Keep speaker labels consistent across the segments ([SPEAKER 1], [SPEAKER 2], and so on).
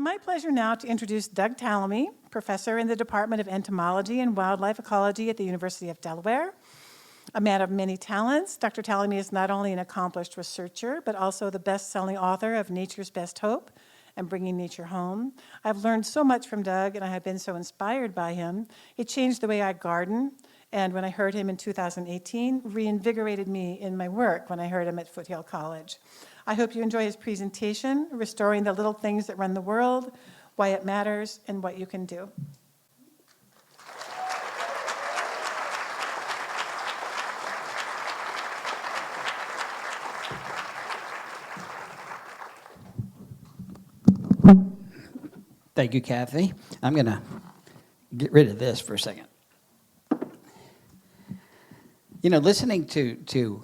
[SPEAKER 1] my pleasure now to introduce Doug Tallamy, professor in the Department of Entomology and Wildlife Ecology at the University of Delaware. A man of many talents, Dr. Tallamy is not only an accomplished researcher, but also the best-selling author of Nature's Best Hope and Bringing Nature Home. I've learned so much from Doug, and I have been so inspired by him. It changed the way I garden, and when I heard him in 2018, reinvigorated me in my work when I heard him at Foothill College. I hope you enjoy his presentation, Restoring the Little Things That Run the World, Why It Matters, and What You Can Do.
[SPEAKER 2] Thank you, Kathy. I'm going to get rid of this for a second. You know, listening to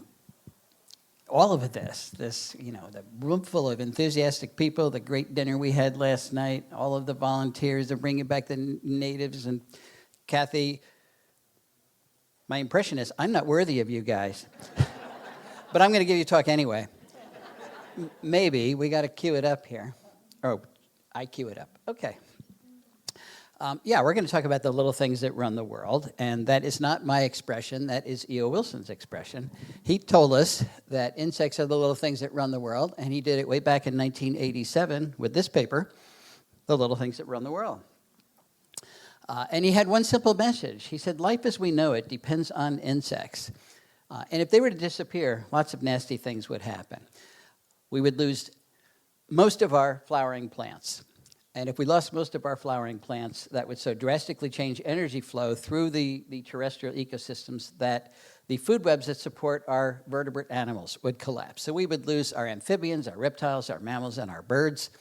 [SPEAKER 2] all of this, the room full of enthusiastic people, the great dinner we had last night, all of the volunteers, they're bringing back the natives, and Kathy, my impression is I'm not worthy of you guys. But I'm going to give you a talk anyway. Maybe. We got to cue it up here. Oh, I cue it up. Okay. We're going to talk about the little things that run the world, and that is not my expression. That is E.O. Wilson's expression. He told us that insects are the little things that run the world, and he did it way back in 1987 with this paper, The Little Things That Run the World. And he had one simple message. He said, life as we know it depends on insects. And if they were to disappear, lots of nasty things would happen. We would lose most of our flowering plants. And if we lost most of our flowering plants, that would so drastically change energy flow through the terrestrial ecosystems that the food webs that support our vertebrate animals would collapse. So we would lose our amphibians, our reptiles, our mammals, and our birds.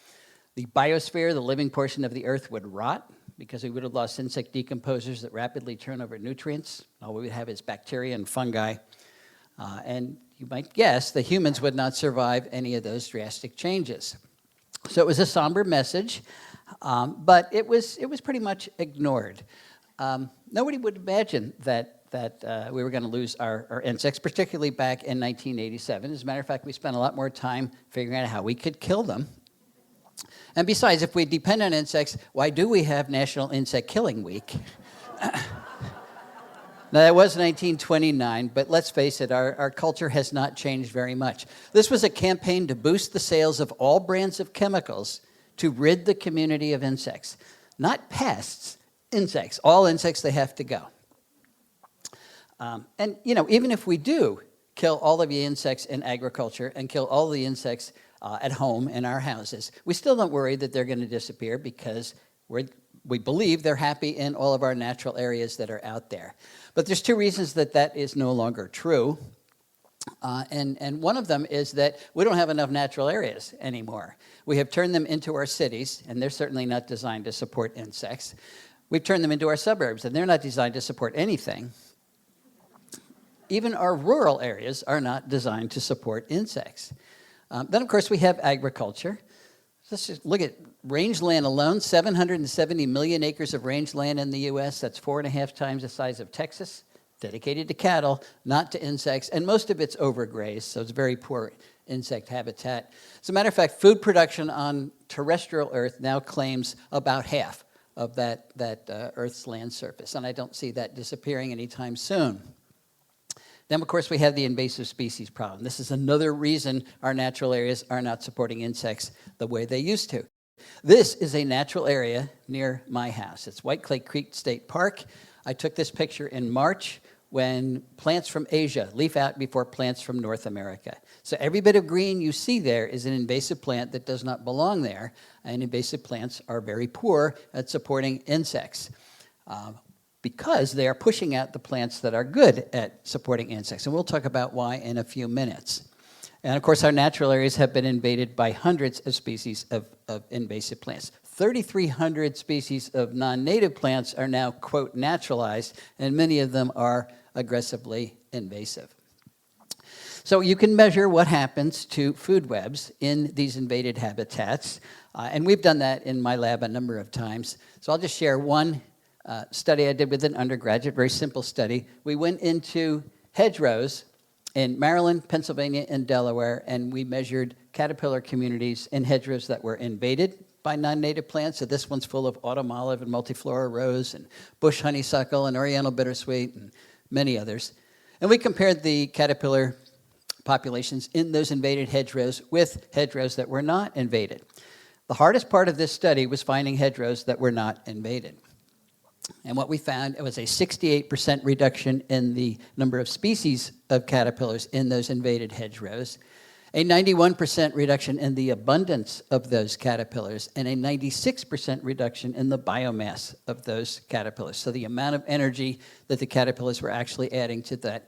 [SPEAKER 2] The biosphere, the living portion of the earth, would rot because we would have lost insect decomposers that rapidly turn over nutrients. All we would have is bacteria and fungi. And you might guess the humans would not survive any of those drastic changes. So it was a somber message, but it was pretty much ignored. Nobody would imagine that we were going to lose our insects, particularly back in 1987. As a matter of fact, we spent a lot more time figuring out how we could kill them. And besides, if we depend on insects, why do we have National Insect Killing Week? Now, that was 1929, but let's face it, our culture has not changed very much. This was a campaign to boost the sales of all brands of chemicals to rid the community of insects. Not pests, insects. All insects, they have to go. And, even if we do kill all of the insects in agriculture and kill all the insects at home in our houses, we still don't worry that they're going to disappear because we believe they're happy in all of our natural areas that are out there. But there's two reasons that is no longer true. And one of them is that we don't have enough natural areas anymore. We have turned them into our cities, and they're certainly not designed to support insects. We've turned them into our suburbs, and they're not designed to support anything. Even our rural areas are not designed to support insects. Then, of course, we have agriculture. Let's just look at rangeland alone, 770 million acres of rangeland in the U.S. That's 4.5 times the size of Texas, dedicated to cattle, not to insects, and most of it's overgrazed, so it's very poor insect habitat. As a matter of fact, food production on terrestrial Earth now claims about half of that Earth's land surface, and I don't see that disappearing anytime soon. Then, of course, we have the invasive species problem. This is another reason our natural areas are not supporting insects the way they used to. This is a natural area near my house. It's White Clay Creek State Park. I took this picture in March when plants from Asia leaf out before plants from North America. So every bit of green you see there is an invasive plant that does not belong there, and invasive plants are very poor at supporting insects. Because they are pushing out the plants that are good at supporting insects. And we'll talk about why in a few minutes. And of course, our natural areas have been invaded by hundreds of species of invasive plants. 3,300 species of non-native plants are now, quote, naturalized, and many of them are aggressively invasive. So you can measure what happens to food webs in these invaded habitats. And we've done that in my lab a number of times. So I'll just share one study I did with an undergraduate, very simple study. We went into hedgerows in Maryland, Pennsylvania, and Delaware, and we measured caterpillar communities in hedgerows that were invaded by non-native plants. So this one's full of autumn olive and multiflora rose and bush honeysuckle and oriental bittersweet and many others. And we compared the caterpillar populations in those invaded hedgerows with hedgerows that were not invaded. The hardest part of this study was finding hedgerows that were not invaded. And what we found was a 68% reduction in the number of species of caterpillars in those invaded hedgerows, a 91% reduction in the abundance of those caterpillars, and a 96% reduction in the biomass of those caterpillars. So the amount of energy that the caterpillars were actually adding to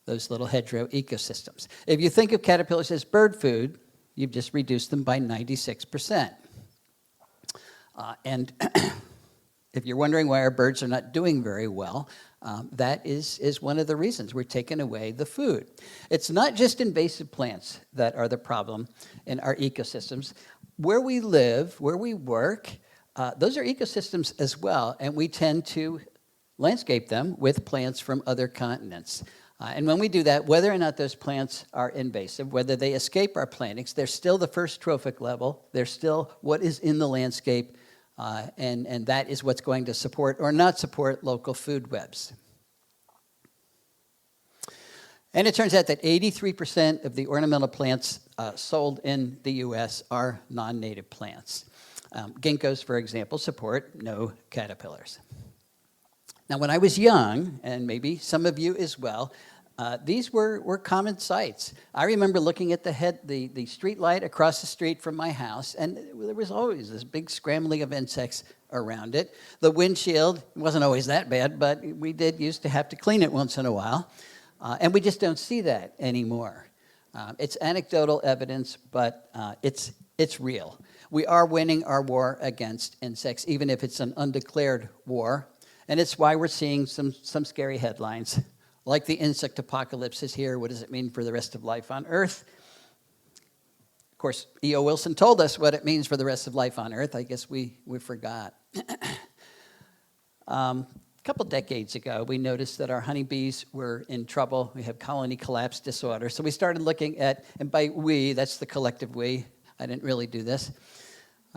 [SPEAKER 2] those little hedgerow ecosystems. If you think of caterpillars as bird food, you've just reduced them by 96%. And if you're wondering why our birds are not doing very well, that is one of the reasons. We're taking away the food. It's not just invasive plants that are the problem in our ecosystems. Where we live, where we work, those are ecosystems as well, and we tend to landscape them with plants from other continents. And when we do that, whether or not those plants are invasive, whether they escape our plantings, they're still the first trophic level. They're still what is in the landscape, and that is what's going to support or not support local food webs. And it turns out that 83% of the ornamental plants sold in the U.S. are non-native plants. Ginkgos, for example, support no caterpillars. Now, when I was young, and maybe some of you as well, these were common sights. I remember looking at the street light across the street from my house, and there was always this big scrambling of insects around it. The windshield wasn't always that bad, but we did used to have to clean it once in a while, and we just don't see that anymore. It's anecdotal evidence, but it's real. We are winning our war against insects, even if it's an undeclared war. And it's why we're seeing some scary headlines, like the insect apocalypse is here. What does it mean for the rest of life on Earth? Of course, E.O. Wilson told us what it means for the rest of life on Earth. I guess we forgot. A couple decades ago, we noticed that our honeybees were in trouble. We have colony collapse disorder. So we started looking at, and by we, that's the collective we. I didn't really do this.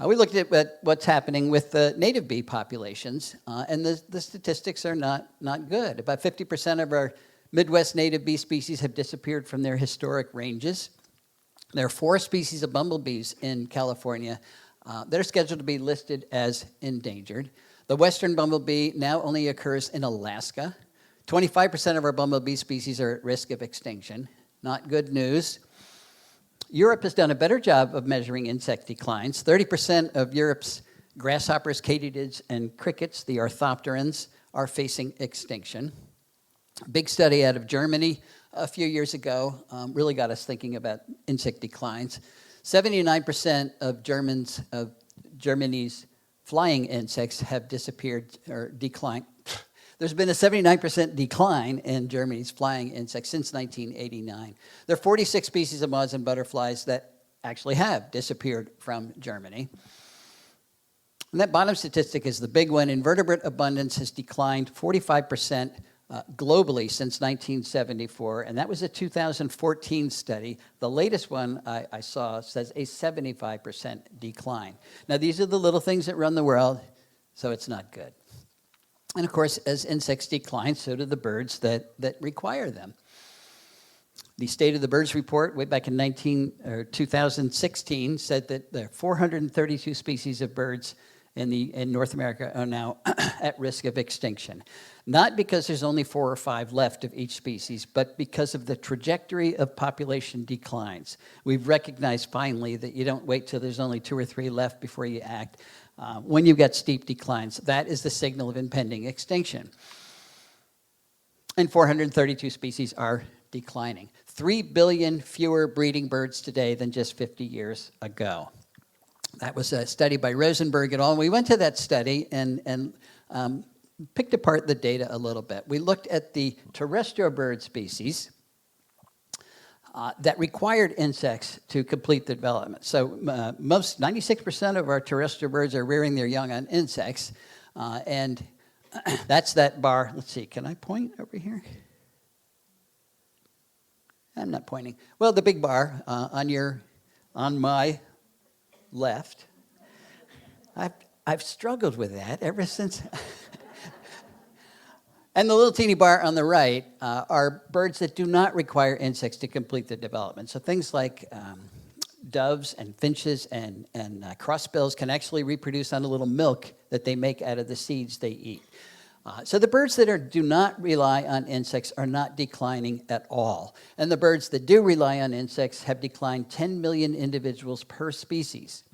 [SPEAKER 2] We looked at what's happening with the native bee populations, and the statistics are not good. About 50% of our Midwest native bee species have disappeared from their historic ranges. There are 4 species of bumblebees in California that are scheduled to be listed as endangered. The western bumblebee now only occurs in Alaska. 25% of our bumblebee species are at risk of extinction. Not good news. Europe has done a better job of measuring insect declines. 30% of Europe's grasshoppers, katydids, and crickets, the orthopterans, are facing extinction. A big study out of Germany a few years ago really got us thinking about insect declines. 79% of Germany's flying insects have disappeared or declined. There's been a 79% decline in Germany's flying insects since 1989. There are 46 species of moths and butterflies that actually have disappeared from Germany. And that bottom statistic is the big one. Invertebrate abundance has declined 45% globally since 1974, and that was a 2014 study. The latest one I saw says a 75% decline. Now, these are the little things that run the world, so it's not good. And of course, as insects decline, so do the birds that require them. The State of the Birds report, way back in 2016, said that there are 432 species of birds in North America are now at risk of extinction. Not because there's only 4 or 5 left of each species, but because of the trajectory of population declines. We've recognized finally that you don't wait till there's only 2 or 3 left before you act. When you get steep declines, that is the signal of impending extinction. And 432 species are declining. 3 billion fewer breeding birds today than just 50 years ago. That was a study by Rosenberg et al. We went to that study and picked apart the data a little bit. We looked at the terrestrial bird species that required insects to complete the development. So 96% of our terrestrial birds are rearing their young on insects, and that's that bar. Let's see, can I point over here? I'm not pointing. Well, the big bar on my left. I've struggled with that ever since. And the little teeny bar on the right are birds that do not require insects to complete their development. So things like doves and finches and crossbills can actually reproduce on a little milk that they make out of the seeds they eat. So the birds that do not rely on insects are not declining at all. And the birds that do rely on insects have declined 10 million individuals per species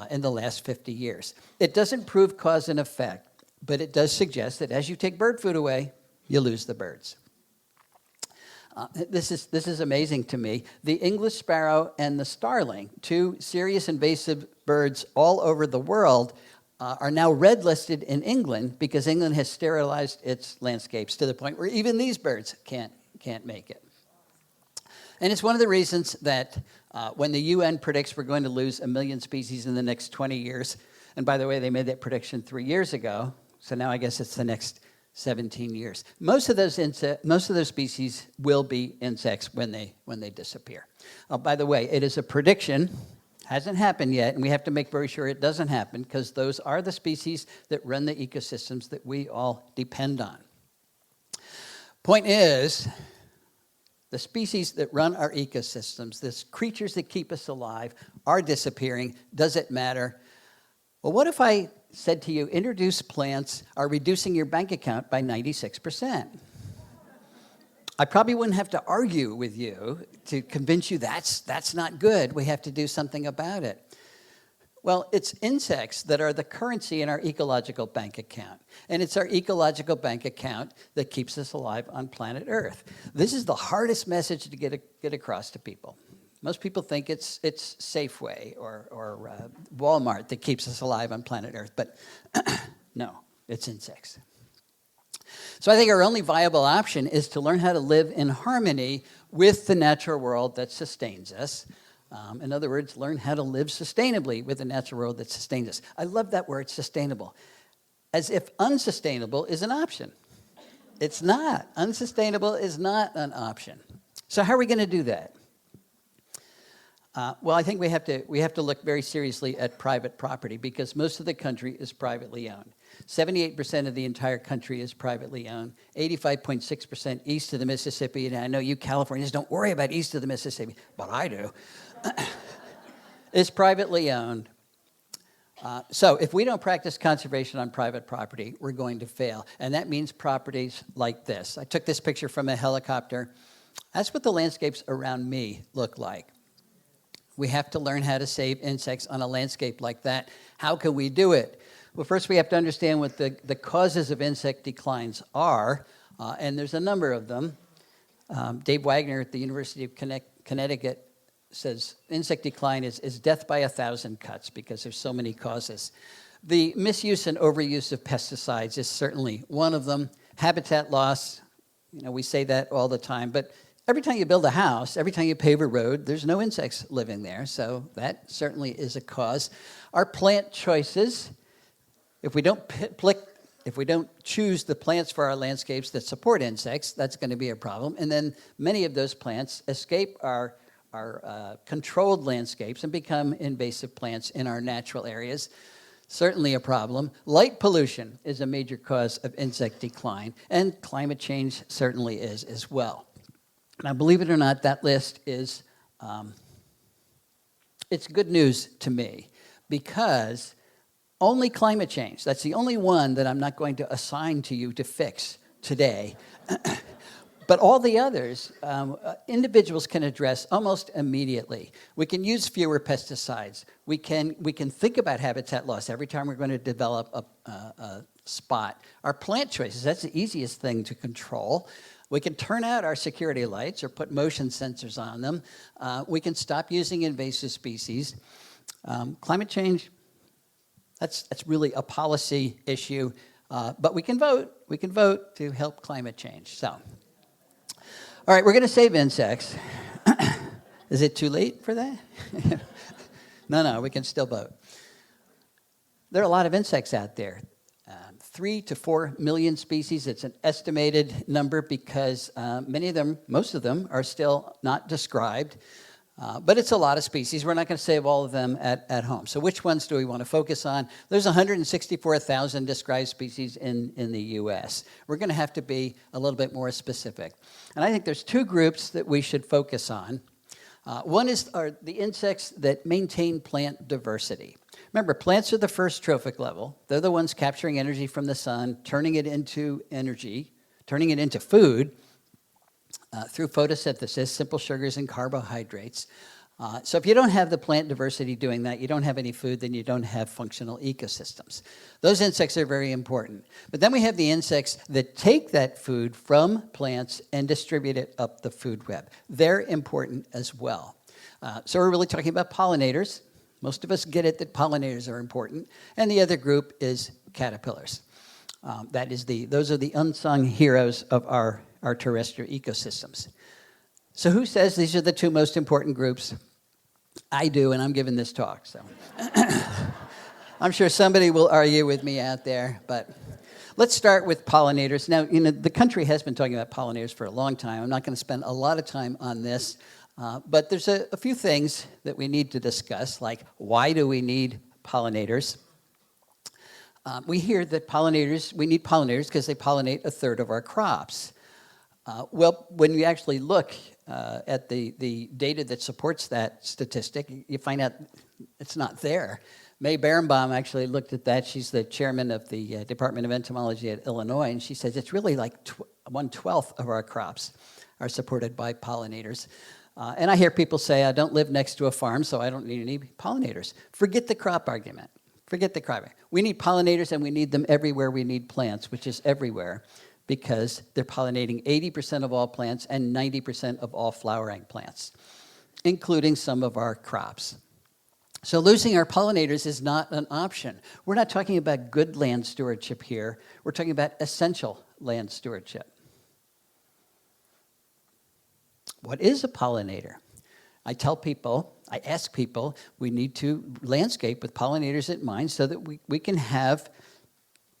[SPEAKER 2] in the last 50 years. It doesn't prove cause and effect, but it does suggest that as you take bird food away, you lose the birds. This is amazing to me. The English sparrow and the starling, two serious invasive birds all over the world, are now red listed in England because England has sterilized its landscapes to the point where even these birds can't make it. And it's one of the reasons that when the UN predicts we're going to lose 1 million species in the next 20 years, and by the way, they made that prediction 3 years ago, so now I guess it's the next 17 years. Most of those species will be insects when they disappear. By the way, it is a prediction. Hasn't happened yet, and we have to make very sure it doesn't happen because those are the species that run the ecosystems that we all depend on. Point is, the species that run our ecosystems, the creatures that keep us alive, are disappearing. Does it matter? Well, what if I said to you, introduced plants are reducing your bank account by 96%? I probably wouldn't have to argue with you to convince you that's not good. We have to do something about it. Well, it's insects that are the currency in our ecological bank account. And it's our ecological bank account that keeps us alive on planet Earth. This is the hardest message to get across to people. Most people think it's Safeway or Walmart that keeps us alive on planet Earth. But no, it's insects. So I think our only viable option is to learn how to live in harmony with the natural world that sustains us. In other words, learn how to live sustainably with the natural world that sustains us. I love that word, sustainable, as if unsustainable is an option. It's not. Unsustainable is not an option. So how are we going to do that? Well, I think we have to look very seriously at private property because most of the country is privately owned. 78% of the entire country is privately owned, 85.6% east of the Mississippi. And I know you Californians don't worry about east of the Mississippi, but I do. Is privately owned. So if we don't practice conservation on private property, we're going to fail. And that means properties like this. I took this picture from a helicopter. That's what the landscapes around me look like. We have to learn how to save insects on a landscape like that. How can we do it? Well, first we have to understand what the causes of insect declines are, and there's a number of them. Dave Wagner at the University of Connecticut says insect decline is death by 1,000 cuts because there's so many causes. The misuse and overuse of pesticides is certainly one of them. Habitat loss, we say that all the time, but every time you build a house, every time you pave a road, there's no insects living there, so that certainly is a cause. Our plant choices, if we don't choose the plants for our landscapes that support insects, that's going to be a problem. And then many of those plants escape our controlled landscapes and become invasive plants in our natural areas. Certainly a problem. Light pollution is a major cause of insect decline, and climate change certainly is as well. Now, believe it or not, that list is, it's good news to me because only climate change, that's the only one that I'm not going to assign to you to fix today. But all the others, individuals can address almost immediately. We can use fewer pesticides. We can think about habitat loss every time we're going to develop a spot. Our plant choices, that's the easiest thing to control. We can turn out our security lights or put motion sensors on them. We can stop using invasive species. Climate change, that's really a policy issue, but we can vote. We can vote to help climate change. So, all right, we're going to save insects. Is it too late for that? No, we can still vote. There are a lot of insects out there. 3 to 4 million species. It's an estimated number because most of them are still not described. But it's a lot of species. We're not going to save all of them at home. So which ones do we want to focus on? There's 164,000 described species in the U.S. We're going to have to be a little bit more specific. And I think there's two groups that we should focus on. One are the insects that maintain plant diversity. Remember, plants are the first trophic level. They're the ones capturing energy from the sun, turning it into energy, turning it into food through photosynthesis, simple sugars and carbohydrates. So if you don't have the plant diversity doing that, you don't have any food, then you don't have functional ecosystems. Those insects are very important. But then we have the insects that take that food from plants and distribute it up the food web. They're important as well. So we're really talking about pollinators. Most of us get it that pollinators are important. And the other group is caterpillars. Those are the unsung heroes of our terrestrial ecosystems. So who says these are the two most important groups? I do, and I'm giving this talk. So I'm sure somebody will argue with me out there, but let's start with pollinators. Now, the country has been talking about pollinators for a long time. I'm not going to spend a lot of time on this, but there's a few things that we need to discuss, like why do we need pollinators? We hear that we need pollinators because they pollinate a third of our crops. Well, when you actually look at the data that supports that statistic, you find out it's not there. May Berenbaum actually looked at that. She's the chairman of the Department of Entomology at Illinois, and she says it's really like 1/12 of our crops are supported by pollinators. And I hear people say, I don't live next to a farm, so I don't need any pollinators. Forget the crop argument. Forget the crop. We need pollinators, and we need them everywhere we need plants, which is everywhere, because they're pollinating 80% of all plants and 90% of all flowering plants, including some of our crops. So losing our pollinators is not an option. We're not talking about good land stewardship here. We're talking about essential land stewardship. What is a pollinator? I ask people, we need to landscape with pollinators in mind so that we can have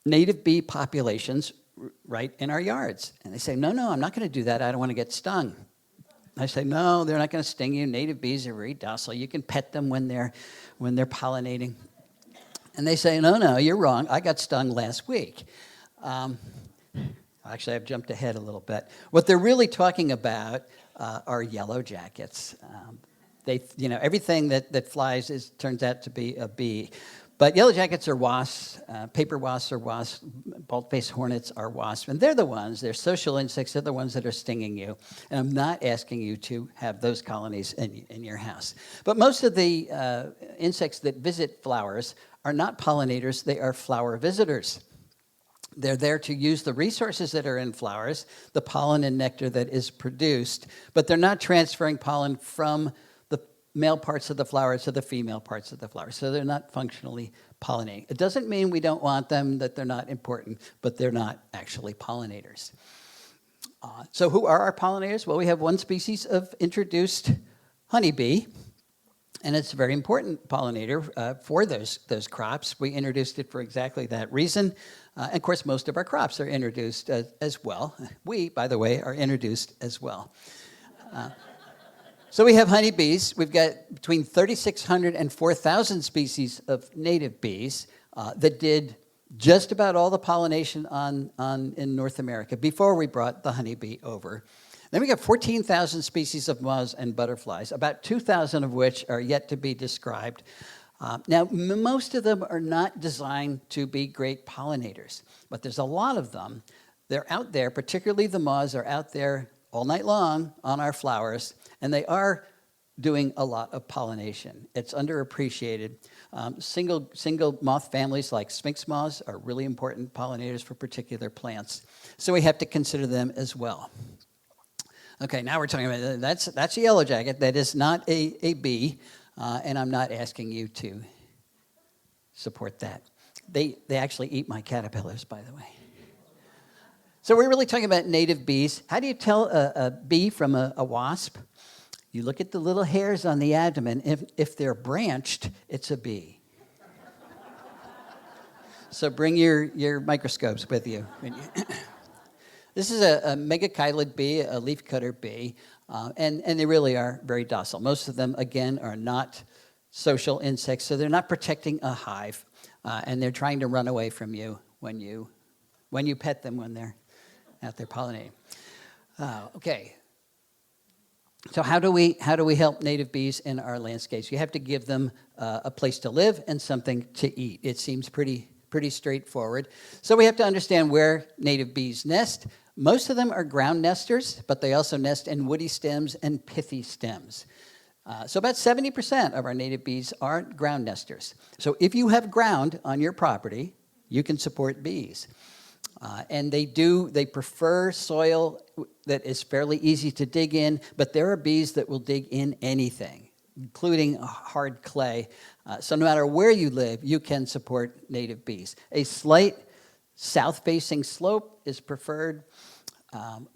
[SPEAKER 2] native bee populations right in our yards. And they say, no, I'm not going to do that. I don't want to get stung. I say, no, they're not going to sting you. Native bees are very docile. You can pet them when they're pollinating. And they say, no, you're wrong. I got stung last week. Actually, I've jumped ahead a little bit. What they're really talking about are yellow jackets. Everything that flies turns out to be a bee. But yellow jackets are wasps, paper wasps are wasps, bald-faced hornets are wasps, and they're social insects, they're the ones that are stinging you. And I'm not asking you to have those colonies in your house. But most of the insects that visit flowers are not pollinators, they are flower visitors. They're there to use the resources that are in flowers, the pollen and nectar that is produced, but they're not transferring pollen from the male parts of the flower to the female parts of the flower. So they're not functionally pollinating. It doesn't mean we don't want them, that they're not important, but they're not actually pollinators. So who are our pollinators? Well, we have one species of introduced honeybee, and it's a very important pollinator for those crops. We introduced it for exactly that reason. And of course, most of our crops are introduced as well. We, by the way, are introduced as well. So we have honeybees. We've got between 3,600 and 4,000 species of native bees that did just about all the pollination in North America before we brought the honeybee over. Then we got 14,000 species of moths and butterflies, about 2,000 of which are yet to be described. Now, most of them are not designed to be great pollinators, but there's a lot of them. They're out there, particularly the moths are out there all night long on our flowers, and they are doing a lot of pollination. It's underappreciated. Single moth families like sphinx moths are really important pollinators for particular plants, so we have to consider them as well. Okay, now we're talking about, that's a yellow jacket. That is not a bee, and I'm not asking you to support that. They actually eat my caterpillars, by the way. So we're really talking about native bees. How do you tell a bee from a wasp? You look at the little hairs on the abdomen. If they're branched, it's a bee. So bring your microscopes with you. This is a megachilid bee, a leafcutter bee, and they really are very docile. Most of them, again, are not social insects, so they're not protecting a hive, and they're trying to run away from you when you pet them when they're out there pollinating. Okay. So how do we help native bees in our landscapes? You have to give them a place to live and something to eat. It seems pretty straightforward. So we have to understand where native bees nest. Most of them are ground nesters, but they also nest in woody stems and pithy stems. So about 70% of our native bees are ground nesters. So if you have ground on your property, you can support bees. And they prefer soil that is fairly easy to dig in, but there are bees that will dig in anything, including hard clay. So no matter where you live, you can support native bees. A slight south-facing slope is preferred,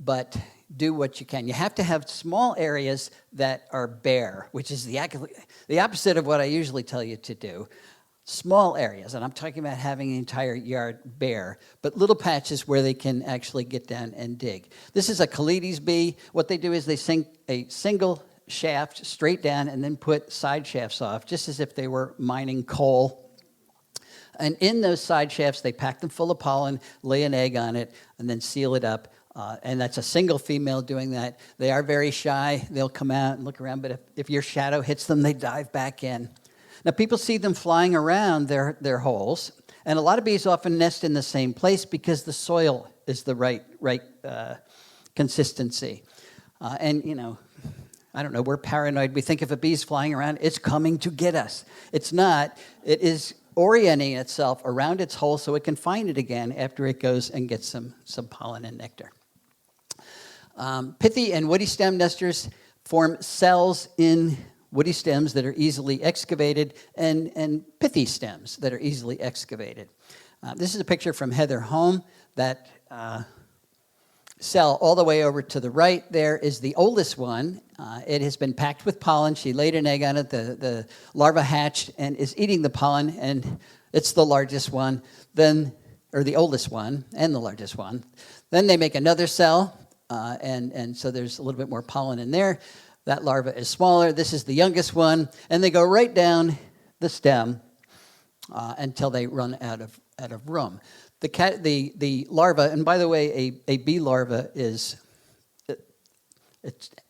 [SPEAKER 2] but do what you can. You have to have small areas that are bare, which is the opposite of what I usually tell you to do. Small areas, and I'm talking about having the entire yard bare, but little patches where they can actually get down and dig. This is a Calides bee. What they do is they sink a single shaft straight down and then put side shafts off, just as if they were mining coal. And in those side shafts, they pack them full of pollen, lay an egg on it, and then seal it up. And that's a single female doing that. They are very shy. They'll come out and look around, but if your shadow hits them, they dive back in. Now, people see them flying around their holes, and a lot of bees often nest in the same place because the soil is the right consistency. And, I don't know, we're paranoid. We think if a bee's flying around, it's coming to get us. It's not. It is orienting itself around its hole so it can find it again after it goes and gets some pollen and nectar. Pithy and woody stem nesters form cells in woody stems that are easily excavated and pithy stems that are easily excavated. This is a picture from Heather Home. That cell all the way over to the right there is the oldest one. It has been packed with pollen. She laid an egg on it. The larva hatched and is eating the pollen, and it's the largest one, or the oldest one and the largest one. Then they make another cell, and so there's a little bit more pollen in there. That larva is smaller. This is the youngest one, and they go right down the stem until they run out of room. The larva, and by the way, a bee larva it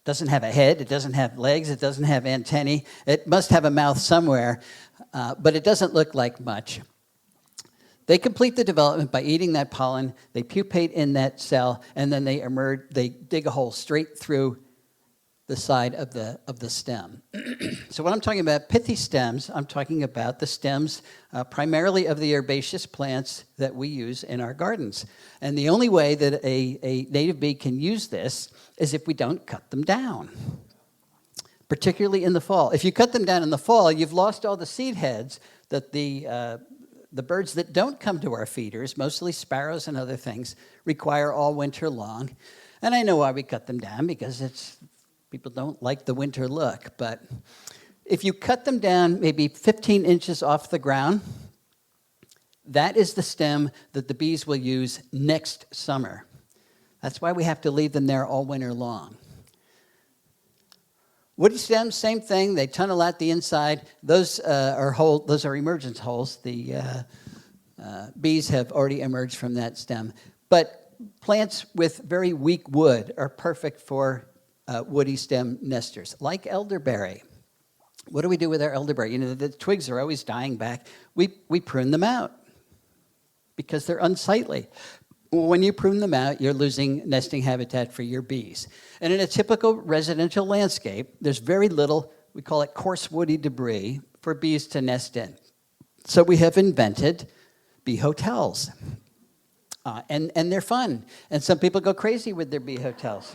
[SPEAKER 2] doesn't have a head, it doesn't have legs, it doesn't have antennae. It must have a mouth somewhere, but it doesn't look like much. They complete the development by eating that pollen. They pupate in that cell, and then they emerge. They dig a hole straight through the side of the stem. So when I'm talking about pithy stems, I'm talking about the stems primarily of the herbaceous plants that we use in our gardens. And the only way that a native bee can use this is if we don't cut them down, particularly in the fall. If you cut them down in the fall, you've lost all the seed heads that the birds that don't come to our feeders, mostly sparrows and other things, require all winter long. And I know why we cut them down, because people don't like the winter look, but if you cut them down maybe 15 inches off the ground, that is the stem that the bees will use next summer. That's why we have to leave them there all winter long. Woody stems, same thing. They tunnel out the inside. Those are emergence holes. The bees have already emerged from that stem. But plants with very weak wood are perfect for woody stem nesters, like elderberry. What do we do with our elderberry? The twigs are always dying back. We prune them out because they're unsightly. When you prune them out, you're losing nesting habitat for your bees. And in a typical residential landscape, there's very little, we call it coarse woody debris, for bees to nest in. So we have invented bee hotels. And they're fun. And some people go crazy with their bee hotels.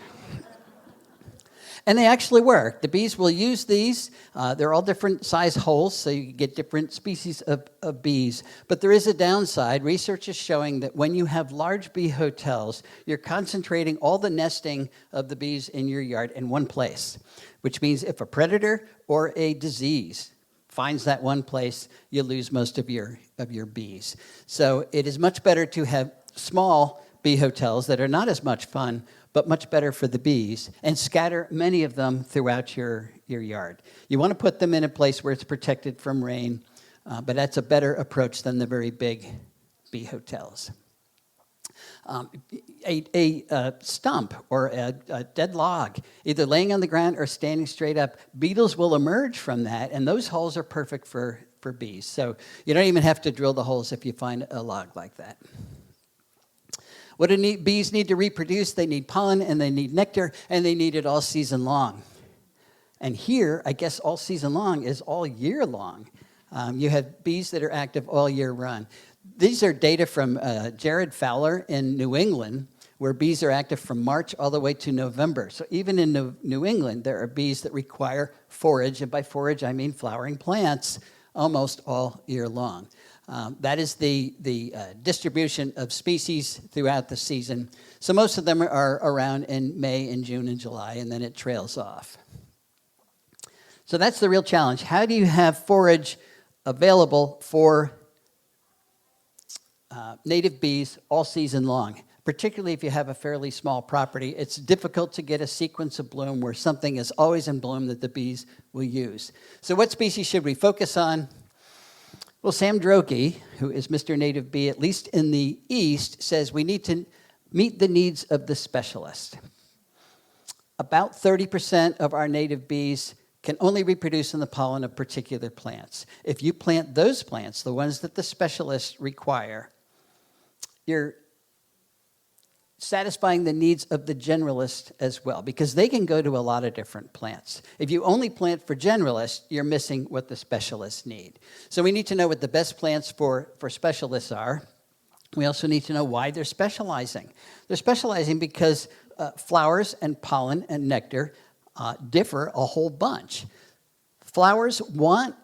[SPEAKER 2] And they actually work. The bees will use these. They're all different size holes, so you get different species of bees. But there is a downside. Research is showing that when you have large bee hotels, you're concentrating all the nesting of the bees in your yard in one place, which means if a predator or a disease finds that one place, you lose most of your bees. So it is much better to have small bee hotels that are not as much fun, but much better for the bees, and scatter many of them throughout your yard. You want to put them in a place where it's protected from rain, but that's a better approach than the very big bee hotels. A stump or a dead log, either laying on the ground or standing straight up, beetles will emerge from that, and those holes are perfect for bees. So you don't even have to drill the holes if you find a log like that. What do bees need to reproduce? They need pollen, and they need nectar, and they need it all season long. And here, I guess all season long is all year long. You have bees that are active all year round. These are data from Jared Fowler in New England, where bees are active from March all the way to November. So even in New England, there are bees that require forage, and by forage I mean flowering plants, almost all year long. That is the distribution of species throughout the season. So most of them are around in May and June and July, and then it trails off. So that's the real challenge. How do you have forage available for native bees all season long? Particularly if you have a fairly small property, it's difficult to get a sequence of bloom where something is always in bloom that the bees will use. So what species should we focus on? Well, Sam Droege, who is Mr. Native Bee, at least in the East, says we need to meet the needs of the specialist. About 30% of our native bees can only reproduce in the pollen of particular plants. If you plant those plants, the ones that the specialists require, you're satisfying the needs of the generalist as well, because they can go to a lot of different plants. If you only plant for generalists, you're missing what the specialists need. So we need to know what the best plants for specialists are. We also need to know why they're specializing. They're specializing because flowers and pollen and nectar differ a whole bunch. Flowers want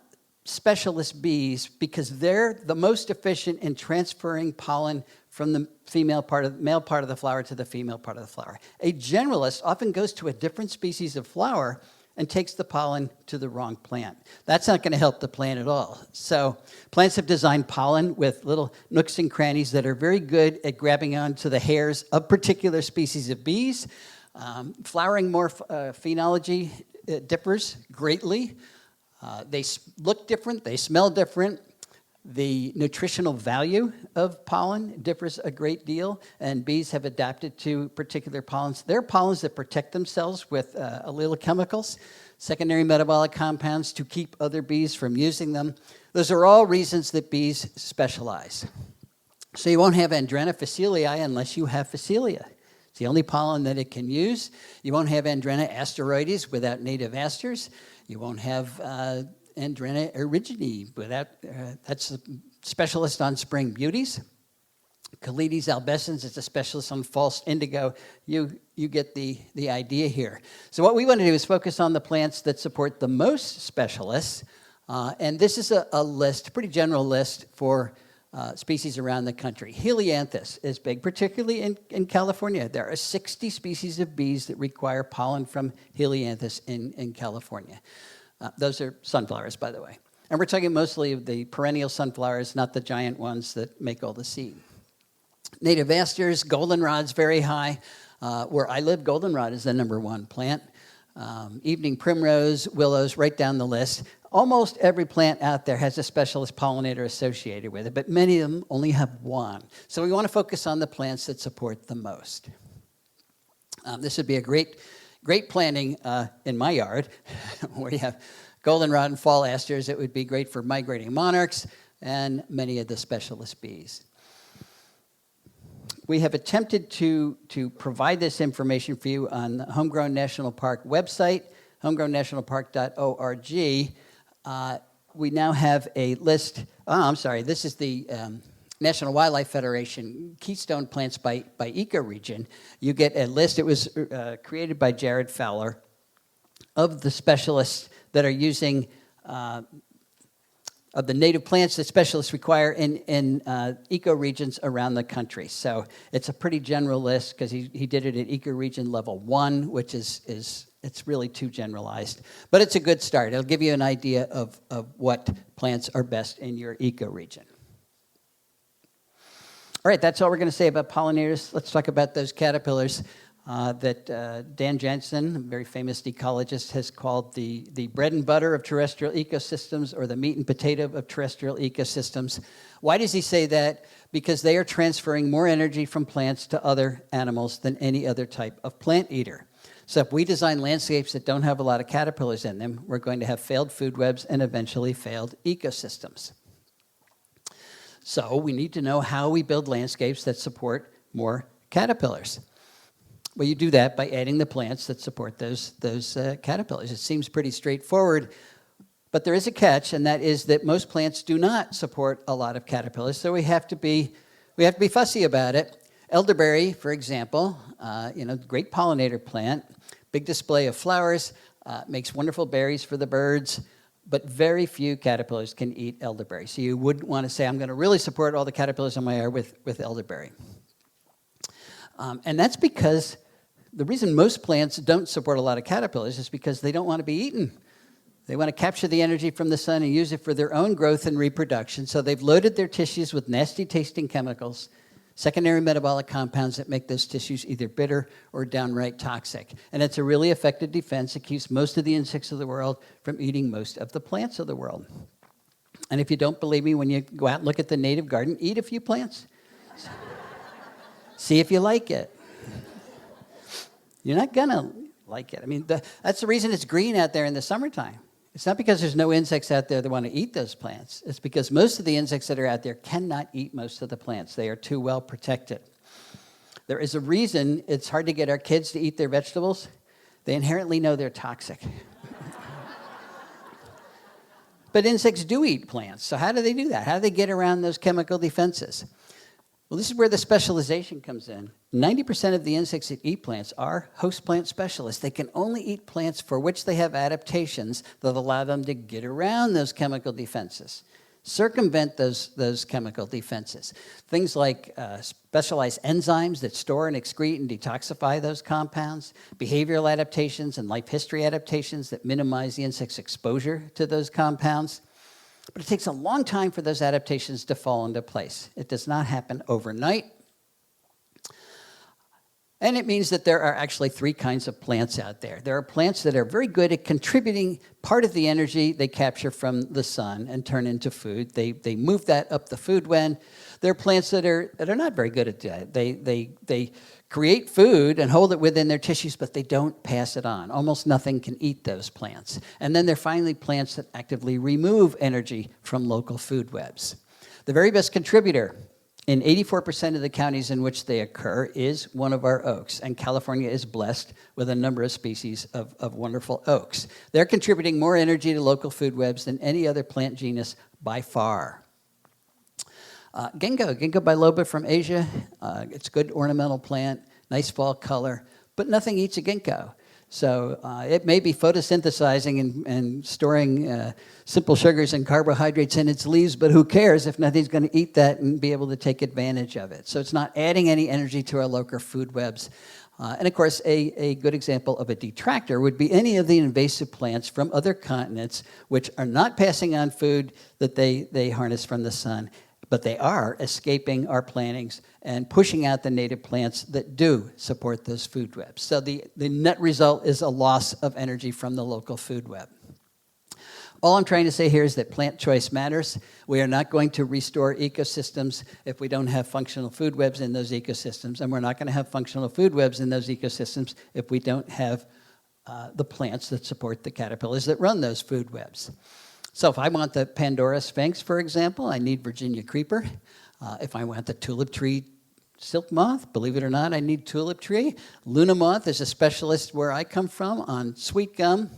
[SPEAKER 2] specialist bees because they're the most efficient in transferring pollen from the male part of the flower to the female part of the flower. A generalist often goes to a different species of flower and takes the pollen to the wrong plant. That's not going to help the plant at all. So plants have designed pollen with little nooks and crannies that are very good at grabbing onto the hairs of particular species of bees. Flowering phenology differs greatly. They look different, they smell different. The nutritional value of pollen differs a great deal, and bees have adapted to particular pollens. There are pollens that protect themselves with allele chemicals, secondary metabolic compounds to keep other bees from using them. Those are all reasons that bees specialize. So you won't have Andrena facilii unless you have Phacelia. It's the only pollen that it can use. You won't have Andrena asteroides without native asters. You won't have Andrena erigene without, that's a specialist on spring beauties. Calides albescens is a specialist on false indigo. You get the idea here. So what we want to do is focus on the plants that support the most specialists. And this is a list, a pretty general list for species around the country. Helianthus is big, particularly in California. There are 60 species of bees that require pollen from Helianthus in California. Those are sunflowers, by the way. And we're talking mostly of the perennial sunflowers, not the giant ones that make all the seed. Native asters, goldenrod's very high. Where I live, goldenrod is the #1 plant. Evening primrose, willows, right down the list. Almost every plant out there has a specialist pollinator associated with it, but many of them only have one. So we want to focus on the plants that support the most. This would be a great planting in my yard, where you have goldenrod and fall asters. It would be great for migrating monarchs and many of the specialist bees. We have attempted to provide this information for you on the Homegrown National Park website, homegrownnationalpark.org. We now have a list. This is the National Wildlife Federation Keystone Plants by ecoregion. You get a list. It was created by Jared Fowler of the specialists that are using of the native plants that specialists require in ecoregions around the country. So it's a pretty general list because he did it at ecoregion level 1, which is it's really too generalized. But it's a good start. It'll give you an idea of what plants are best in your ecoregion. All right, that's all we're going to say about pollinators. Let's talk about those caterpillars that Dan Jensen, a very famous ecologist, has called the bread and butter of terrestrial ecosystems, or the meat and potato of terrestrial ecosystems. Why does he say that? Because they are transferring more energy from plants to other animals than any other type of plant eater. So if we design landscapes that don't have a lot of caterpillars in them, we're going to have failed food webs and eventually failed ecosystems. So we need to know how we build landscapes that support more caterpillars. Well, you do that by adding the plants that support those caterpillars. It seems pretty straightforward, but there is a catch, and that is that most plants do not support a lot of caterpillars, so we have to be fussy about it. Elderberry, for example, great pollinator plant, big display of flowers, makes wonderful berries for the birds, but very few caterpillars can eat elderberry. So you wouldn't want to say, I'm going to really support all the caterpillars in my area with elderberry. And that's because the reason most plants don't support a lot of caterpillars is because they don't want to be eaten. They want to capture the energy from the sun and use it for their own growth and reproduction, so they've loaded their tissues with nasty-tasting chemicals, secondary metabolic compounds that make those tissues either bitter or downright toxic. And it's a really effective defense. It keeps most of the insects of the world from eating most of the plants of the world. And if you don't believe me, when you go out and look at the native garden, eat a few plants. See if you like it. You're not going to like it. I mean, that's the reason it's green out there in the summertime. It's not because there's no insects out there that want to eat those plants. It's because most of the insects that are out there cannot eat most of the plants. They are too well protected. There is a reason it's hard to get our kids to eat their vegetables. They inherently know they're toxic. But insects do eat plants. So how do they do that? How do they get around those chemical defenses? Well, this is where the specialization comes in. 90% of the insects that eat plants are host plant specialists. They can only eat plants for which they have adaptations that allow them to get around those chemical defenses, circumvent those chemical defenses. Things like specialized enzymes that store and excrete and detoxify those compounds, behavioral adaptations and life history adaptations that minimize the insect's exposure to those compounds. But it takes a long time for those adaptations to fall into place. It does not happen overnight. And it means that there are actually three kinds of plants out there. There are plants that are very good at contributing part of the energy they capture from the sun and turn into food. They move that up the food web. There are plants that are not very good at that. They create food and hold it within their tissues, but they don't pass it on. Almost nothing can eat those plants. And then there are finally plants that actively remove energy from local food webs. The very best contributor in 84% of the counties in which they occur is one of our oaks, and California is blessed with a number of species of wonderful oaks. They're contributing more energy to local food webs than any other plant genus by far. Ginkgo biloba from Asia. It's a good ornamental plant, nice fall color, but nothing eats a ginkgo. So it may be photosynthesizing and storing simple sugars and carbohydrates in its leaves, but who cares if nothing's going to eat that and be able to take advantage of it. So it's not adding any energy to our local food webs. And of course, a good example of a detractor would be any of the invasive plants from other continents which are not passing on food that they harness from the sun, but they are escaping our plantings and pushing out the native plants that do support those food webs. So the net result is a loss of energy from the local food web. All I'm trying to say here is that plant choice matters. We are not going to restore ecosystems if we don't have functional food webs in those ecosystems, and we're not going to have functional food webs in those ecosystems if we don't have the plants that support the caterpillars that run those food webs. So if I want the Pandora Sphinx, for example, I need Virginia creeper. If I want the tulip tree silk moth, believe it or not, I need tulip tree. Luna moth is a specialist where I come from on sweet gum.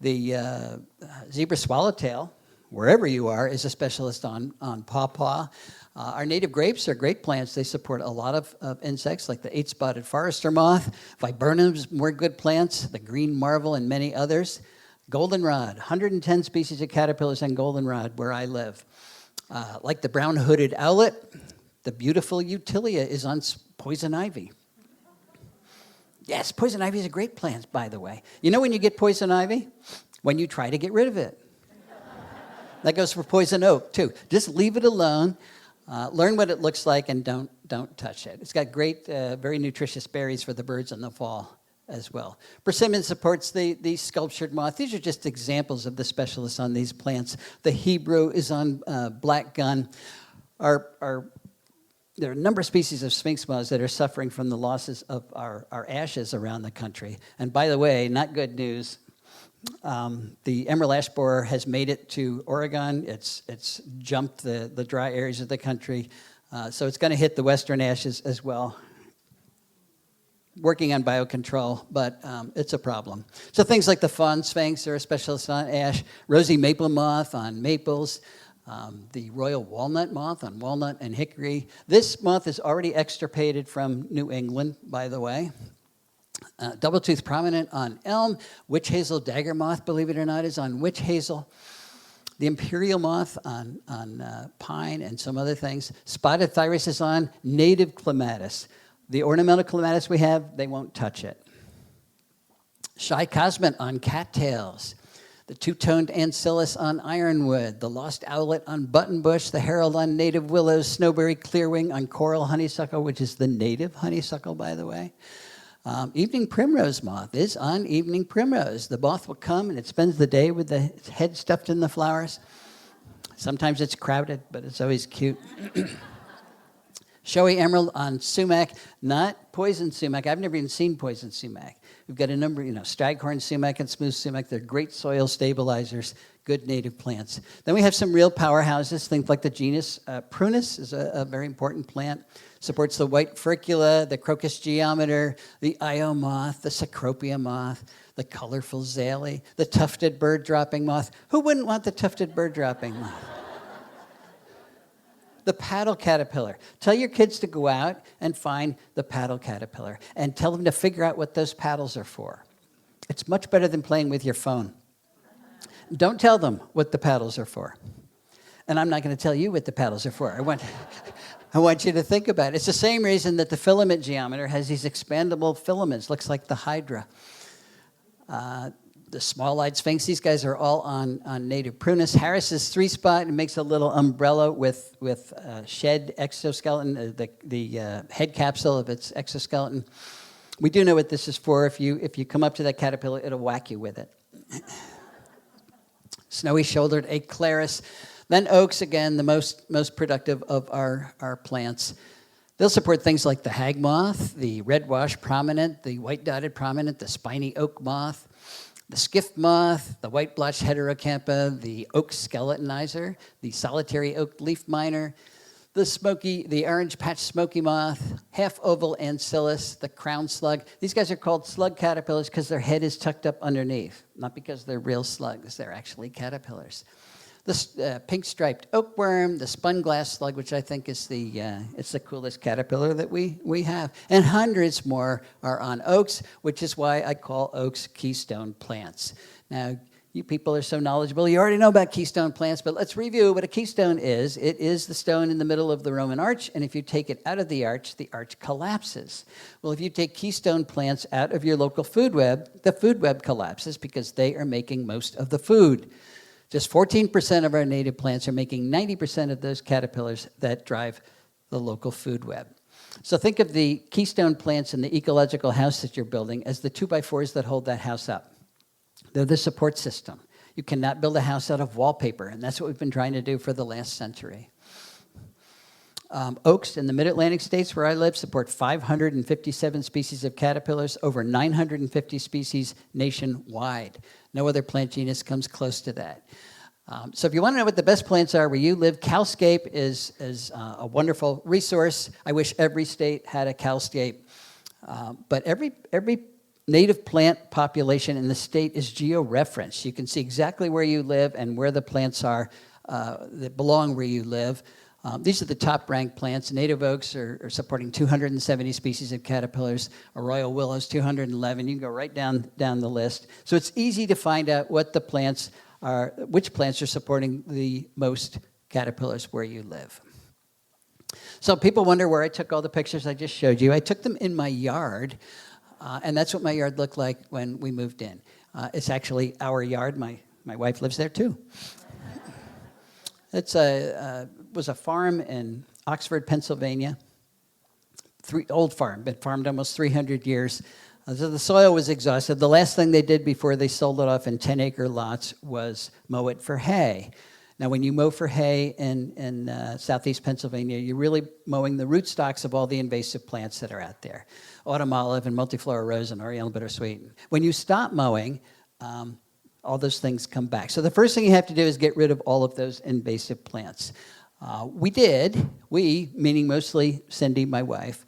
[SPEAKER 2] The zebra swallowtail, wherever you are, is a specialist on pawpaw. Our native grapes are great plants. They support a lot of insects, like the eight-spotted forester moth. Viburnums, more good plants. The green marvel and many others. Goldenrod, 110 species of caterpillars on goldenrod where I live. Like the brown-hooded owlet, the beautiful utilia is on poison ivy. Yes, poison ivy is a great plant, by the way. You know when you get poison ivy? When you try to get rid of it. That goes for poison oak, too. Just leave it alone. Learn what it looks like and don't touch it. It's got great, very nutritious berries for the birds in the fall as well. Persimmon supports the sculptured moth. These are just examples of the specialists on these plants. The Hebrew is on black gun. There are a number of species of sphinx moths that are suffering from the losses of our ashes around the country. And by the way, not good news. The emerald ash borer has made it to Oregon. It's jumped the dry areas of the country. So it's going to hit the western ashes as well. Working on biocontrol, but it's a problem. So things like the fawn sphinx are a specialist on ash, rosy maple moth on maples, the royal walnut moth on walnut and hickory. This moth is already extirpated from New England, by the way. Double-tooth prominent on elm. Witch hazel dagger moth, believe it or not, is on witch hazel. The imperial moth on pine and some other things. Spotted thyris is on native clematis. The ornamental clematis we have, they won't touch it. Shy cosmate on cattails. The two-toned ancillus on ironwood. The lost owlet on buttonbush. The herald on native willows. Snowberry clearwing on coral honeysuckle, which is the native honeysuckle, by the way. Evening primrose moth is on evening primrose. The moth will come and it spends the day with the head stuffed in the flowers. Sometimes it's crowded, but it's always cute. Showy emerald on sumac, not poison sumac. I've never even seen poison sumac. We've got a number, staghorn sumac and smooth sumac. They're great soil stabilizers, good native plants. Then we have some real powerhouses, things like the genus Prunus is a very important plant. Supports the white furcula, the crocus geometer, the Io moth, the Cecropia moth, the colorful zale, the tufted bird-dropping moth. Who wouldn't want the tufted bird-dropping moth? The paddle caterpillar. Tell your kids to go out and find the paddle caterpillar and tell them to figure out what those paddles are for. It's much better than playing with your phone. Don't tell them what the paddles are for. And I'm not going to tell you what the paddles are for. I want you to think about it. It's the same reason that the filament geometer has these expandable filaments. Looks like the hydra. The small-eyed sphinx, these guys are all on native prunus. Harris's three-spot, it makes a little umbrella with shed exoskeleton, the head capsule of its exoskeleton. We do know what this is for. If you come up to that caterpillar, it'll whack you with it. Snowy-shouldered Aclaris. Then oaks, again, the most productive of our plants. They'll support things like the hag moth, the red wash prominent, the white-dotted prominent, the spiny oak moth, the skiff moth, the white-blotched heterocampa, the oak skeletonizer, the solitary oak leaf miner, the orange patch smoky moth, half-oval ancillus, the crown slug. These guys are called slug caterpillars because their head is tucked up underneath, not because they're real slugs. They're actually caterpillars. The pink-striped oakworm, the spun glass slug, which I think is it's the coolest caterpillar that we have. And hundreds more are on oaks, which is why I call oaks keystone plants. Now, you people are so knowledgeable. You already know about keystone plants, but let's review what a keystone is. It is the stone in the middle of the Roman arch, and if you take it out of the arch collapses. Well, if you take keystone plants out of your local food web, the food web collapses because they are making most of the food. Just 14% of our native plants are making 90% of those caterpillars that drive the local food web. So think of the keystone plants in the ecological house that you're building as the 2x4s that hold that house up. They're the support system. You cannot build a house out of wallpaper, and that's what we've been trying to do for the last century. Oaks in the mid-Atlantic states where I live support 557 species of caterpillars, over 950 species nationwide. No other plant genus comes close to that. So if you want to know what the best plants are where you live, Calscape is a wonderful resource. I wish every state had a Calscape. But every native plant population in the state is geo-referenced. You can see exactly where you live and where the plants are that belong where you live. These are the top-ranked plants. Native oaks are supporting 270 species of caterpillars. Arroyo willows, 211. You can go right down the list. So it's easy to find out which plants are supporting the most caterpillars where you live. So people wonder where I took all the pictures I just showed you. I took them in my yard, and that's what my yard looked like when we moved in. It's actually our yard. My wife lives there too. It was a farm in Oxford, Pennsylvania. Old farm, been farmed almost 300 years. So the soil was exhausted. The last thing they did before they sold it off in 10-acre lots was mow it for hay. Now, when you mow for hay in southeast Pennsylvania, you're really mowing the rootstocks of all the invasive plants that are out there. Autumn olive and multiflora rose and oriental bittersweet. When you stop mowing, all those things come back. So the first thing you have to do is get rid of all of those invasive plants. We, meaning mostly Cindy, my wife,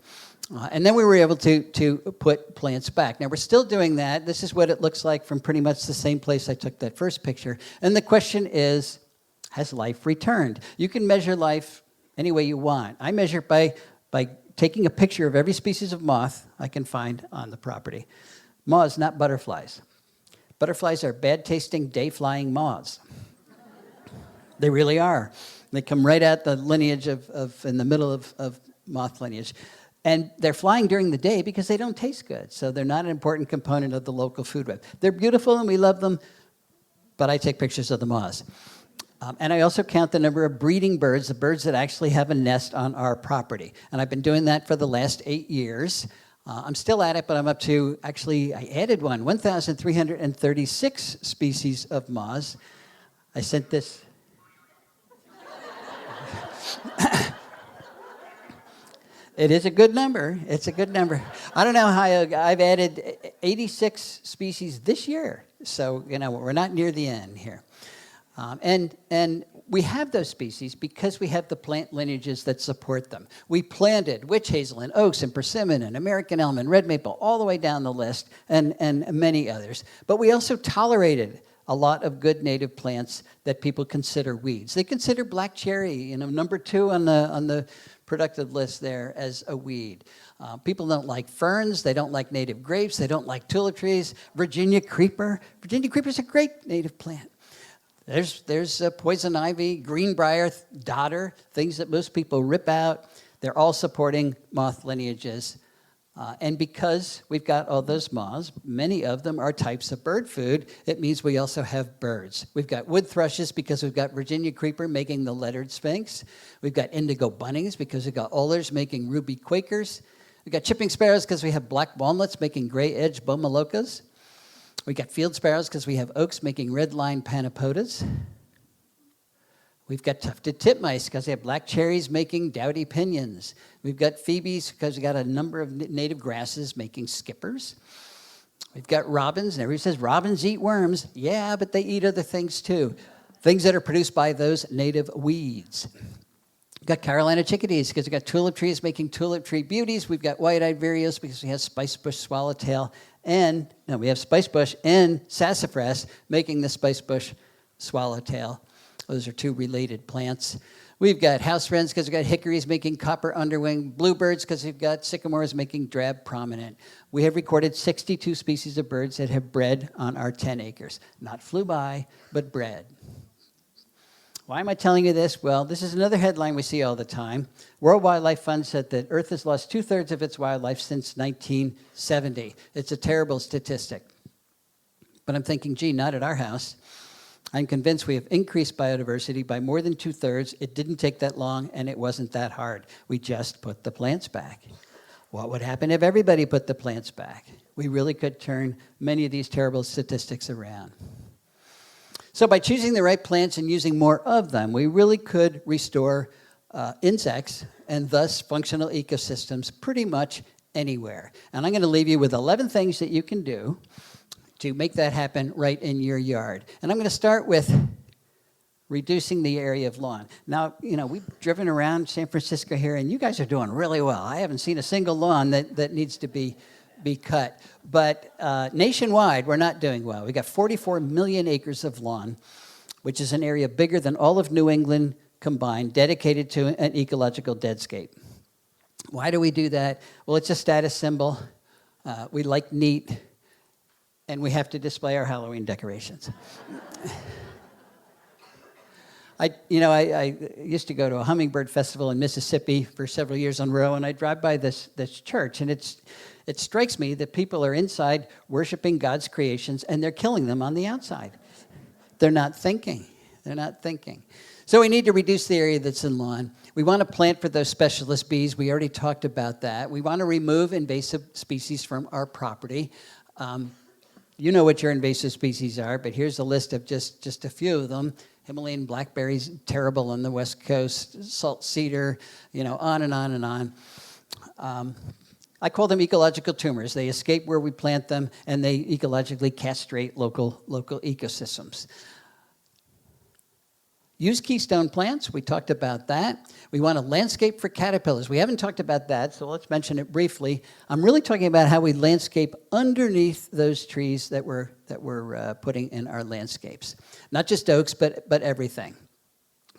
[SPEAKER 2] and then we were able to put plants back. Now, we're still doing that. This is what it looks like from pretty much the same place I took that first picture. And the question is, has life returned? You can measure life any way you want. I measure by taking a picture of every species of moth I can find on the property. Moths, not butterflies. Butterflies are bad-tasting, day-flying moths. They really are. They come right out the lineage in the middle of moth lineage. And they're flying during the day because they don't taste good. So they're not an important component of the local food web. They're beautiful and we love them, but I take pictures of the moths. And I also count the number of breeding birds, the birds that actually have a nest on our property. And I've been doing that for the last 8 years. I'm still at it, but I'm up to, actually, I added 1,336 species of moths. I sent this. It is a good number. It's a good number. I don't know how I've added 86 species this year. So, we're not near the end here. And we have those species because we have the plant lineages that support them. We planted witch hazel and oaks and persimmon and American elm and red maple all the way down the list and many others. But we also tolerated a lot of good native plants that people consider weeds. They consider black cherry, number 2 on the productive list there as a weed. People don't like ferns. They don't like native grapes. They don't like tulip trees. Virginia creeper. Virginia creeper is a great native plant. There's poison ivy, greenbrier, dodder, things that most people rip out. They're all supporting moth lineages. And because we've got all those moths, many of them are types of bird food. It means we also have birds. We've got wood thrushes because we've got Virginia creeper making the lettered sphinx. We've got indigo bunnies because we've got ullers making ruby quakers. We've got chipping sparrows because we have black walnuts making gray-edged bomolokas. We got field sparrows because we have oaks making red-line panapodas. We've got tufted titmice because they have black cherries making dowdy pinions. We've got phoebes because we've got a number of native grasses making skippers. We've got robins, and everybody says robins eat worms. Yeah, but they eat other things too. Things that are produced by those native weeds. We've got Carolina chickadees because we've got tulip trees making tulip tree beauties. We've got white-eyed vireos because we have spicebush swallowtail. We have spicebush and sassafras making the spicebush swallowtail. Those are 2 related plants. We've got house wrens because we've got hickories making copper underwing, bluebirds because we've got sycamores making drab prominent. We have recorded 62 species of birds that have bred on our 10 acres. Not flew by, but bred. Why am I telling you this? Well, this is another headline we see all the time. World Wildlife Fund said that Earth has lost 2/3 of its wildlife since 1970. It's a terrible statistic. But I'm thinking, gee, not at our house. I'm convinced we have increased biodiversity by more than 2/3. It didn't take that long, and it wasn't that hard. We just put the plants back. What would happen if everybody put the plants back? We really could turn many of these terrible statistics around. So by choosing the right plants and using more of them, we really could restore insects and thus functional ecosystems pretty much anywhere. And I'm going to leave you with 11 things that you can do to make that happen right in your yard. And I'm going to start with reducing the area of lawn. Now, we've driven around San Francisco here, and you guys are doing really well. I haven't seen a single lawn that needs to be cut. But nationwide, we're not doing well. We've got 44 million acres of lawn, which is an area bigger than all of New England combined, dedicated to an ecological deadscape. Why do we do that? Well, it's a status symbol. We like neat. And we have to display our Halloween decorations. I used to go to a hummingbird festival in Mississippi for several years in a row, and I drive by this church, and it strikes me that people are inside worshiping God's creations, and they're killing them on the outside. They're not thinking. So we need to reduce the area that's in lawn. We want to plant for those specialist bees. We already talked about that. We want to remove invasive species from our property. You know what your invasive species are, but here's a list of just a few of them. Himalayan blackberries, terrible on the West Coast, salt cedar, on and on and on. I call them ecological tumors. They escape where we plant them, and they ecologically castrate local ecosystems. Use keystone plants. We talked about that. We want a landscape for caterpillars. We haven't talked about that, so let's mention it briefly. I'm really talking about how we landscape underneath those trees that we're putting in our landscapes. Not just oaks, but everything.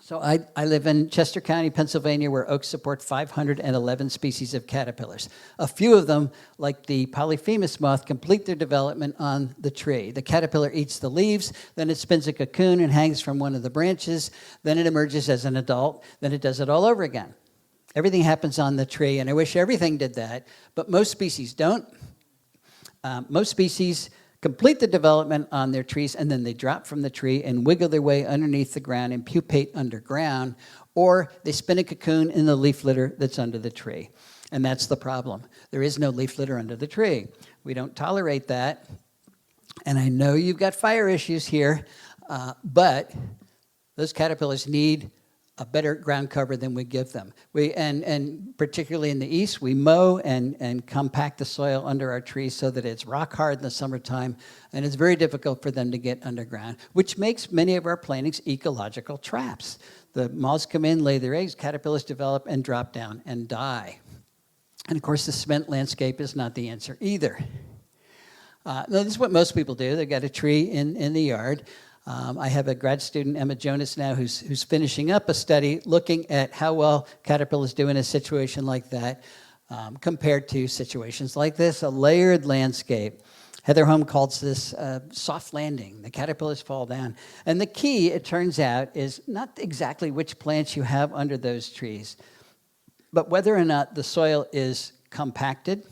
[SPEAKER 2] So I live in Chester County, Pennsylvania, where oaks support 511 species of caterpillars. A few of them, like the polyphemus moth, complete their development on the tree. The caterpillar eats the leaves, then it spins a cocoon and hangs from one of the branches, then it emerges as an adult, then it does it all over again. Everything happens on the tree, and I wish everything did that, but most species don't. Most species complete the development on their trees, and then they drop from the tree and wiggle their way underneath the ground and pupate underground, or they spin a cocoon in the leaf litter that's under the tree. And that's the problem. There is no leaf litter under the tree. We don't tolerate that. And I know you've got fire issues here, but those caterpillars need a better ground cover than we give them. And particularly in the east, we mow and compact the soil under our trees so that it's rock hard in the summertime, and it's very difficult for them to get underground, which makes many of our plantings ecological traps. The moths come in, lay their eggs, caterpillars develop and drop down and die. And of course, the cement landscape is not the answer either. This is what most people do. They've got a tree in the yard. I have a grad student, Emma Jonas, now, who's finishing up a study looking at how well caterpillars do in a situation like that compared to situations like this, a layered landscape. Heather Holm calls this soft landing. The caterpillars fall down. And the key, it turns out, is not exactly which plants you have under those trees, but whether or not the soil is compacted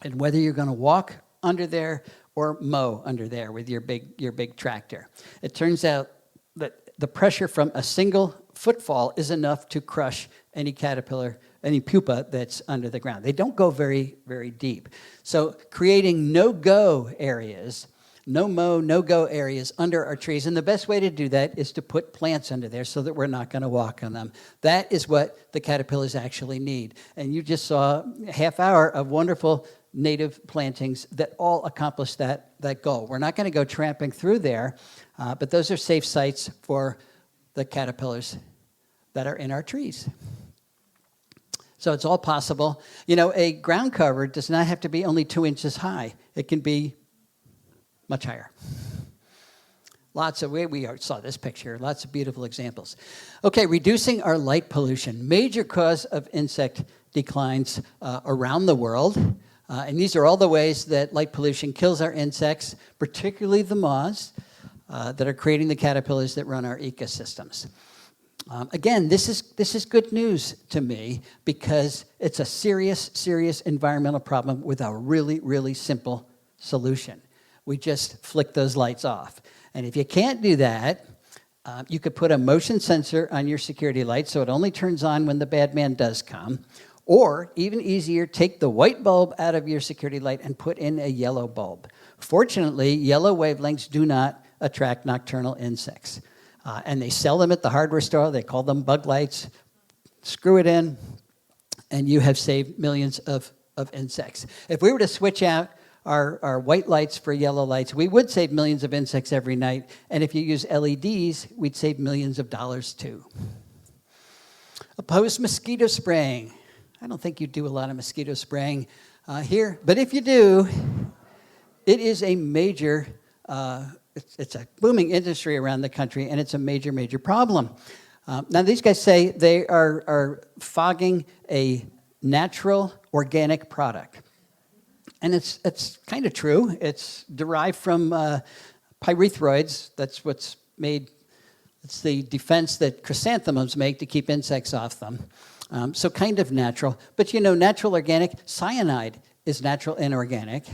[SPEAKER 2] and whether you're going to walk under there or mow under there with your big tractor. It turns out that the pressure from a single footfall is enough to crush any caterpillar, any pupa that's under the ground. They don't go very, very deep. So creating no-go areas, no-mow, no-go areas under our trees, and the best way to do that is to put plants under there so that we're not going to walk on them. That is what the caterpillars actually need. And you just saw a half hour of wonderful native plantings that all accomplish that goal. We're not going to go tramping through there, but those are safe sites for the caterpillars that are in our trees. So it's all possible. A ground cover does not have to be only 2 inches high. It can be much higher. We saw this picture, lots of beautiful examples. Okay, reducing our light pollution, major cause of insect declines around the world. And these are all the ways that light pollution kills our insects, particularly the moths that are creating the caterpillars that run our ecosystems. Again, this is good news to me because it's a serious environmental problem with a really, really simple solution. We just flick those lights off. And if you can't do that, you could put a motion sensor on your security light so it only turns on when the bad man does come. Or, even easier, take the white bulb out of your security light and put in a yellow bulb. Fortunately, yellow wavelengths do not attract nocturnal insects. And they sell them at the hardware store. They call them bug lights. Screw it in, and you have saved millions of insects. If we were to switch out our white lights for yellow lights, we would save millions of insects every night. And if you use LEDs, we'd save millions of dollars too. Oppose mosquito spraying. I don't think you do a lot of mosquito spraying here, but if you do, it is a major, it's a booming industry around the country, and it's a major problem. Now, these guys say they are fogging a natural organic product. And it's kind of true. It's derived from pyrethroids. That's what's made, it's the defense that chrysanthemums make to keep insects off them. So kind of natural. But natural organic, cyanide is natural and organic.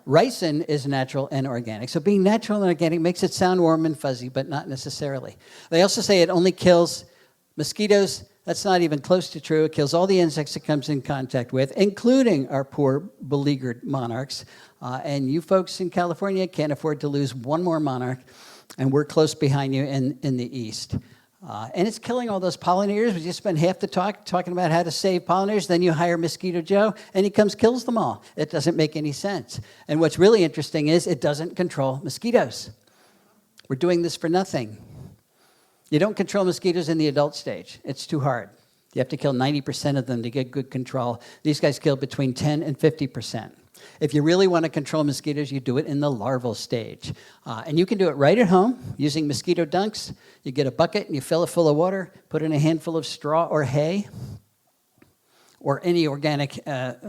[SPEAKER 2] Ricin is natural and organic. So being natural and organic makes it sound warm and fuzzy, but not necessarily. They also say it only kills mosquitoes That's not even close to true. It kills all the insects it comes in contact with, including our poor beleaguered monarchs. And you folks in California can't afford to lose one more monarch, and we're close behind you in the east. And it's killing all those pollinators. We just spent half the talk talking about how to save pollinators. Then you hire Mosquito Joe, and he comes, kills them all. It doesn't make any sense. And what's really interesting is it doesn't control mosquitoes. We're doing this for nothing. You don't control mosquitoes in the adult stage. It's too hard. You have to kill 90% of them to get good control. These guys kill between 10 and 50%. If you really want to control mosquitoes, you do it in the larval stage. And you can do it right at home using mosquito dunks. You get a bucket and you fill it full of water, put in a handful of straw or hay, or any organic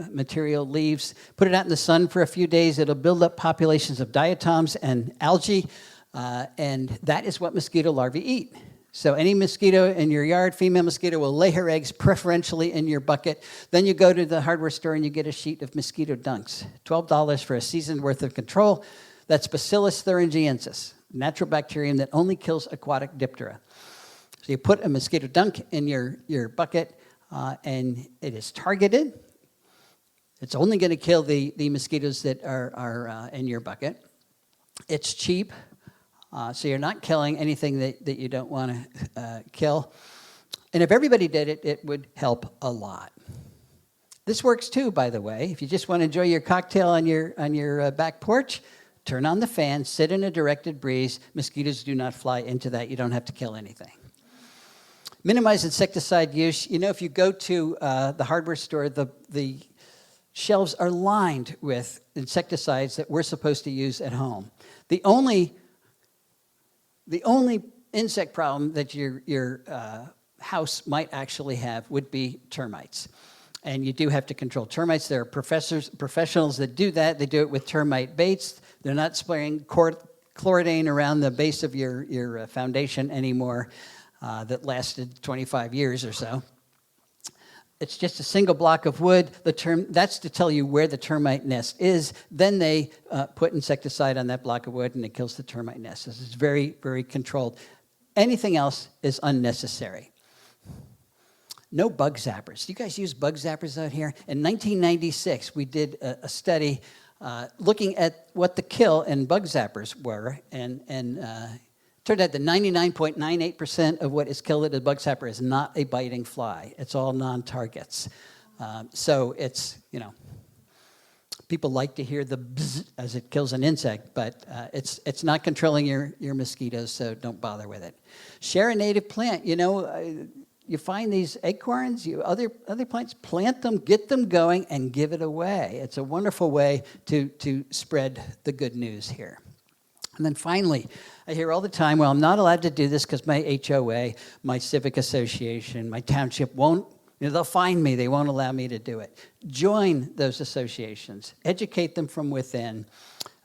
[SPEAKER 2] material, leaves. Put it out in the sun for a few days. It'll build up populations of diatoms and algae, and that is what mosquito larvae eat. So any mosquito in your yard, female mosquito, will lay her eggs preferentially in your bucket. Then you go to the hardware store and you get a sheet of mosquito dunks. $12 for a season's worth of control. That's Bacillus thuringiensis, natural bacterium that only kills aquatic diptera. So you put a mosquito dunk in your bucket, and it is targeted. It's only going to kill the mosquitoes that are in your bucket. It's cheap. So you're not killing anything that you don't want to kill. And if everybody did it, it would help a lot. This works too, by the way. If you just want to enjoy your cocktail on your back porch, turn on the fan, sit in a directed breeze. Mosquitoes do not fly into that. You don't have to kill anything. Minimize insecticide use. You know, if you go to the hardware store, the shelves are lined with insecticides that we're supposed to use at home. The only insect problem that your house might actually have would be termites. And you do have to control termites. There are professionals that do that. They do it with termite baits. They're not spraying chloridane around the base of your foundation anymore that lasted 25 years or so. It's just a single block of wood. That's to tell you where the termite nest is. Then they put insecticide on that block of wood, and it kills the termite nest. This is very, very controlled. Anything else is unnecessary. No bug zappers. Do you guys use bug zappers out here? In 1996, we did a study looking at what the kill in bug zappers were, and turned out that 99.98% of what is killed at a bug zapper is not a biting fly. It's all non-targets. So it's, people like to hear the bzz as it kills an insect, but it's not controlling your mosquitoes, so don't bother with it. Share a native plant. You find these acorns, other plants, plant them, get them going, and give it away. It's a wonderful way to spread the good news here. And then finally, I hear all the time, well, I'm not allowed to do this because my HOA, my civic association, my township won't, they'll fine me. They won't allow me to do it. Join those associations. Educate them from within.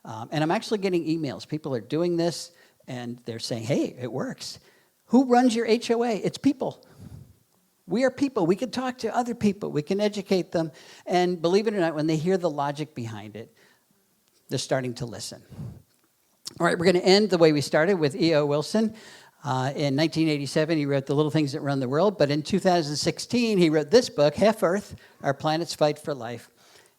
[SPEAKER 2] And I'm actually getting emails. People are doing this, and they're saying, hey, it works. Who runs your HOA? It's people. We are people. We can talk to other people. We can educate them. And believe it or not, when they hear the logic behind it, they're starting to listen. All right, we're going to end the way we started with E.O. Wilson. In 1987, he wrote The Little Things That Run the World. But in 2016, he wrote this book, Half Earth, Our Planet's Fight for Life.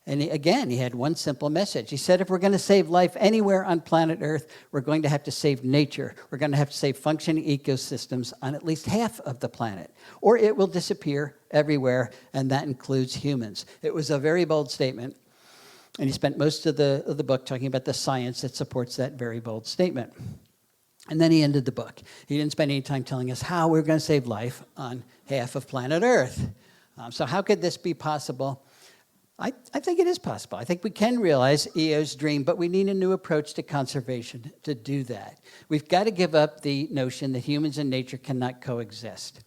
[SPEAKER 2] And he had one simple message. He said, if we're going to save life anywhere on planet Earth, we're going to have to save nature. We're going to have to save functioning ecosystems on at least half of the planet, or it will disappear everywhere, and that includes humans. It was a very bold statement. And he spent most of the book talking about the science that supports that very bold statement. And then he ended the book. He didn't spend any time telling us how we're going to save life on half of planet Earth. So how could this be possible? I think it is possible. I think we can realize E.O.'s dream, but we need a new approach to conservation to do that. We've got to give up the notion that humans and nature cannot coexist.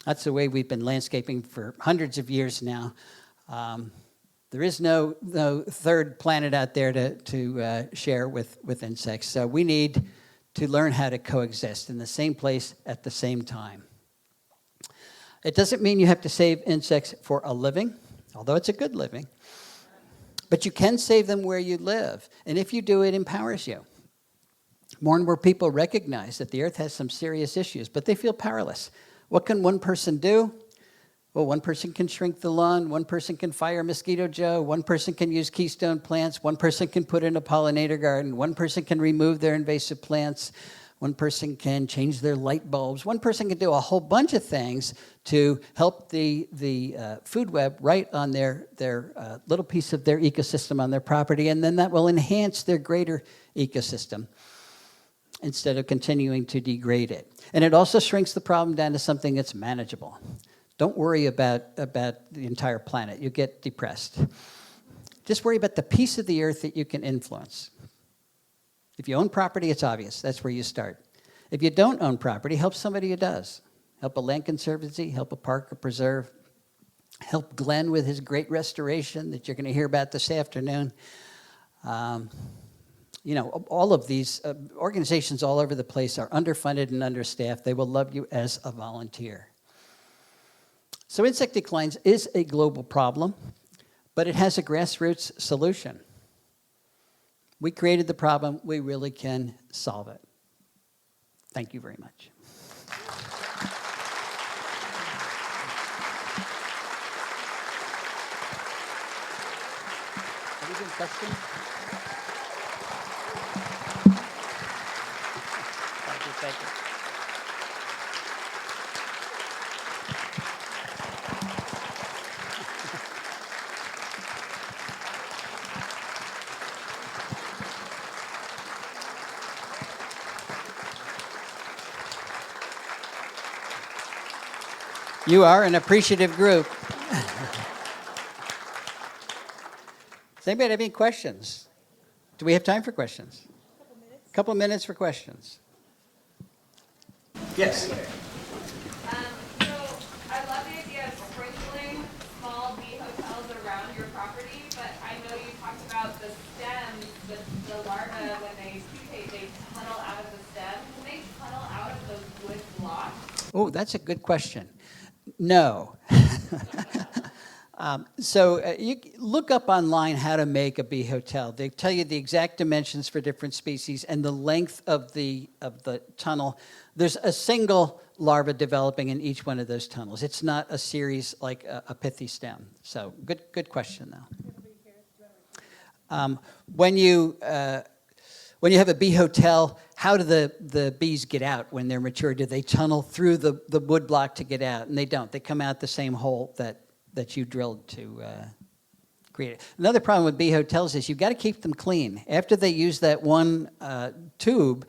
[SPEAKER 2] That's the way we've been landscaping for hundreds of years now. There is no third planet out there to share with insects. So we need to learn how to coexist in the same place at the same time. It doesn't mean you have to save insects for a living, although it's a good living. But you can save them where you live. And if you do, it empowers you. More and more people recognize that the earth has some serious issues, but they feel powerless. What can one person do? Well, one person can shrink the lawn, one person can fire Mosquito Joe, one person can use keystone plants, one person can put in a pollinator garden, one person can remove their invasive plants, one person can change their light bulbs, one person can do a whole bunch of things to help the food web right on their little piece of their ecosystem on their property, and then that will enhance their greater ecosystem instead of continuing to degrade it. And it also shrinks the problem down to something that's manageable. Don't worry about the entire planet. You get depressed. Just worry about the piece of the earth that you can influence. If you own property, it's obvious. That's where you start. If you don't own property, help somebody who does. Help a land conservancy, help a park or preserve, help Glenn with his great restoration that you're going to hear about this afternoon. All of these organizations all over the place are underfunded and understaffed. They will love you as a volunteer. So insect decline is a global problem, but it has a grassroots solution. We created the problem. We really can solve it. Thank you very much. Any questions? Thank you. You are an appreciative group. Does anybody have any questions? Do we have time for questions? A couple minutes for questions. Yes.
[SPEAKER 3] So I love the idea of sprinkling small bee hotels around your property, but I know you talked about the stems, the larvae, when they pupate, they tunnel out of the stem. Can they tunnel out of those wood blocks?
[SPEAKER 2] Oh, that's a good question. No. You look up online how to make a bee hotel. They tell you the exact dimensions for different species and the length of the tunnel. There's a single larva developing in each one of those tunnels. It's not a series like a pithy stem. So good question, though. When you have a bee hotel, how do the bees get out when they're mature? Do they tunnel through the wood block to get out? And they don't. They come out the same hole that you drilled to create it. Another problem with bee hotels is you've got to keep them clean. After they use that one tube,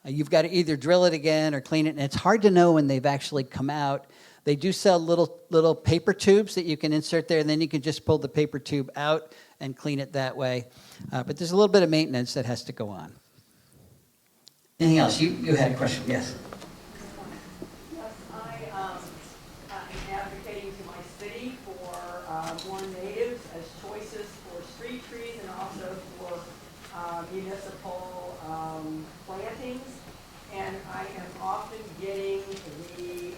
[SPEAKER 2] you've got to either drill it again or clean it, and it's hard to know when they've actually come out. They do sell little paper tubes that you can insert there, and then you can just pull the paper tube out and clean it that way. But there's a little bit of maintenance that has to go on. Anything else? You had a question, yes?
[SPEAKER 4] Yes, I am advocating to my city for more natives as choices for street trees and also for municipal plantings. And I am often getting the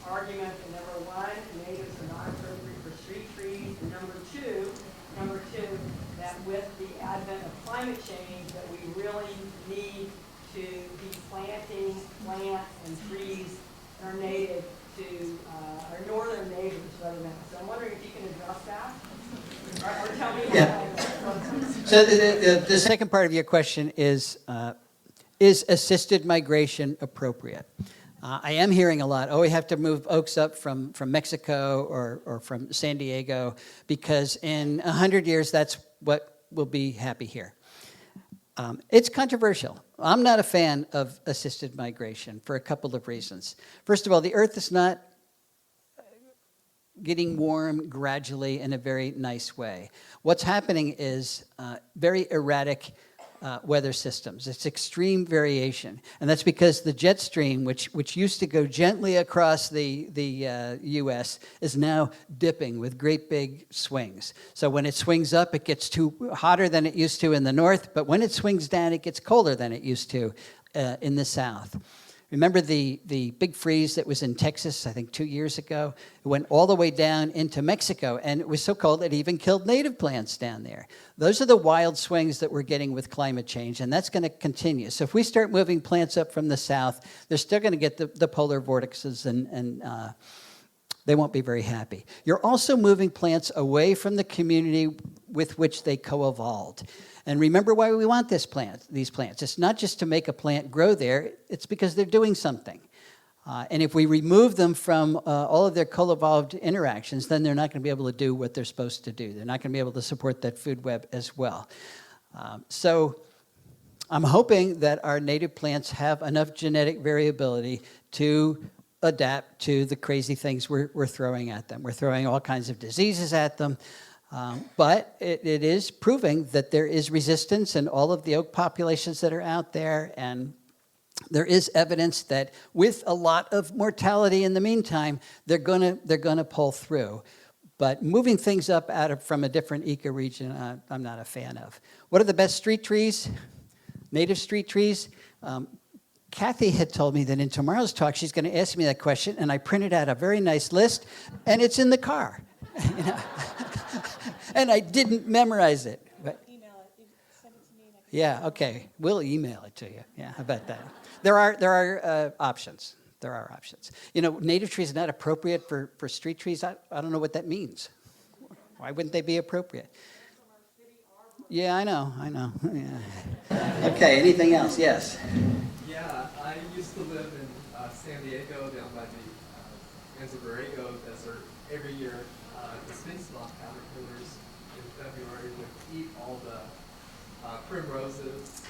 [SPEAKER 4] argument that number one, natives are not appropriate for street trees, and number two, that with the advent of climate change, that we really need to be planting plants and trees that are native to our northern neighbors rather than. So I'm wondering if you can address that, or tell me.
[SPEAKER 2] Yeah. So the second part of your question is assisted migration appropriate? I am hearing a lot, we have to move oaks up from Mexico or from San Diego because in 100 years, that's what will be happy here. It's controversial. I'm not a fan of assisted migration for a couple of reasons. First of all, the Earth is not getting warm gradually in a very nice way. What's happening is very erratic weather systems. It's extreme variation. And that's because the jet stream, which used to go gently across the U.S., is now dipping with great big swings. So when it swings up, it gets hotter than it used to in the north, but when it swings down, it gets colder than it used to in the south. Remember the big freeze that was in Texas, I think 2 years ago? It went all the way down into Mexico, and it was so cold it even killed native plants down there. Those are the wild swings that we're getting with climate change, and that's going to continue. So if we start moving plants up from the south, they're still going to get the polar vortexes and they won't be very happy. You're also moving plants away from the community with which they co-evolved. And remember why we want these plants. It's not just to make a plant grow there, it's because they're doing something. And if we remove them from all of their co-evolved interactions, then they're not going to be able to do what they're supposed to do. They're not going to be able to support that food web as well. So I'm hoping that our native plants have enough genetic variability to adapt to the crazy things we're throwing at them. We're throwing all kinds of diseases at them, but it is proving that there is resistance in all of the oak populations that are out there, and there is evidence that with a lot of mortality in the meantime, they're gonna pull through. But moving things up from a different ecoregion, I'm not a fan of. What are the best street trees? Native street trees? Kathy had told me that in tomorrow's talk she's going to ask me that question, and I printed out a very nice list, and it's in the car. You know? And I didn't memorize it. But,
[SPEAKER 1] Email it. Send it to me.
[SPEAKER 2] yeah, okay. We'll email it to you. Yeah, how about that? There are options. There are options. You know, native trees are not appropriate for street trees. I don't know what that means. Why wouldn't they be appropriate? Yeah, I know. Yeah. Okay, anything else? Yes.
[SPEAKER 5] Yeah, I used to live in San Diego, down by the Anza-Borrego Desert. Every year, the sphinx moth caterpillars in February would eat all the primroses.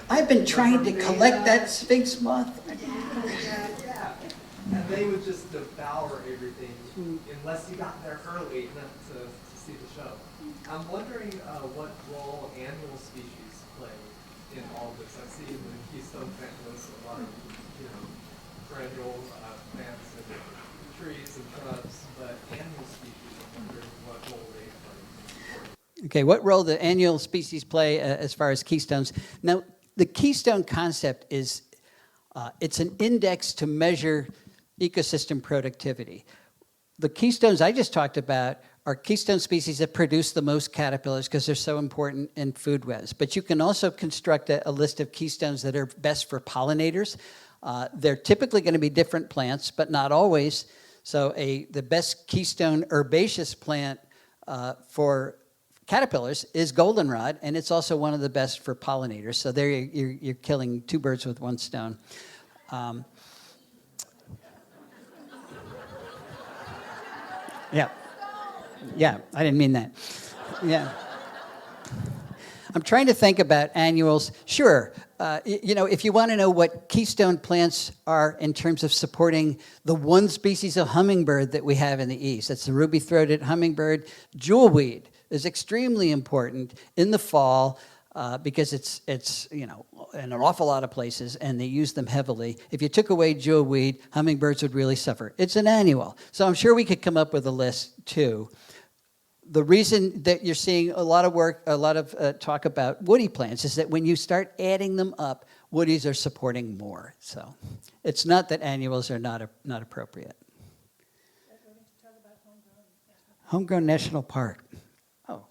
[SPEAKER 2] I've been trying to collect that sphinx moth.
[SPEAKER 5] Yeah. And they would just devour everything unless you got there early enough to see the show. I'm wondering what role annual species play in all this. I see in the keystone plant list a lot of, perennial plants and trees and shrubs, but annual species, I'm wondering what role they play.
[SPEAKER 2] Okay, what role do annual species play as far as keystones? Now, the keystone concept is, it's an index to measure ecosystem productivity. The keystones I just talked about are keystone species that produce the most caterpillars because they're so important in food webs. But you can also construct a list of keystones that are best for pollinators. They're typically going to be different plants, but not always. So the best keystone herbaceous plant for caterpillars is goldenrod, and it's also one of the best for pollinators. So there you're killing two birds with one stone. Yeah, I didn't mean that. Yeah. I'm trying to think about annuals. Sure, if you want to know what keystone plants are in terms of supporting the one species of hummingbird that we have in the East, that's the ruby-throated hummingbird, jewelweed is extremely important in the fall because it's in an awful lot of places, and they use them heavily. If you took away jewelweed, hummingbirds would really suffer. It's an annual. So I'm sure we could come up with a list, too. The reason that you're seeing a lot of talk about woody plants is that when you start adding them up, woodies are supporting more. So it's not that annuals are not appropriate. Homegrown National Park. Oh.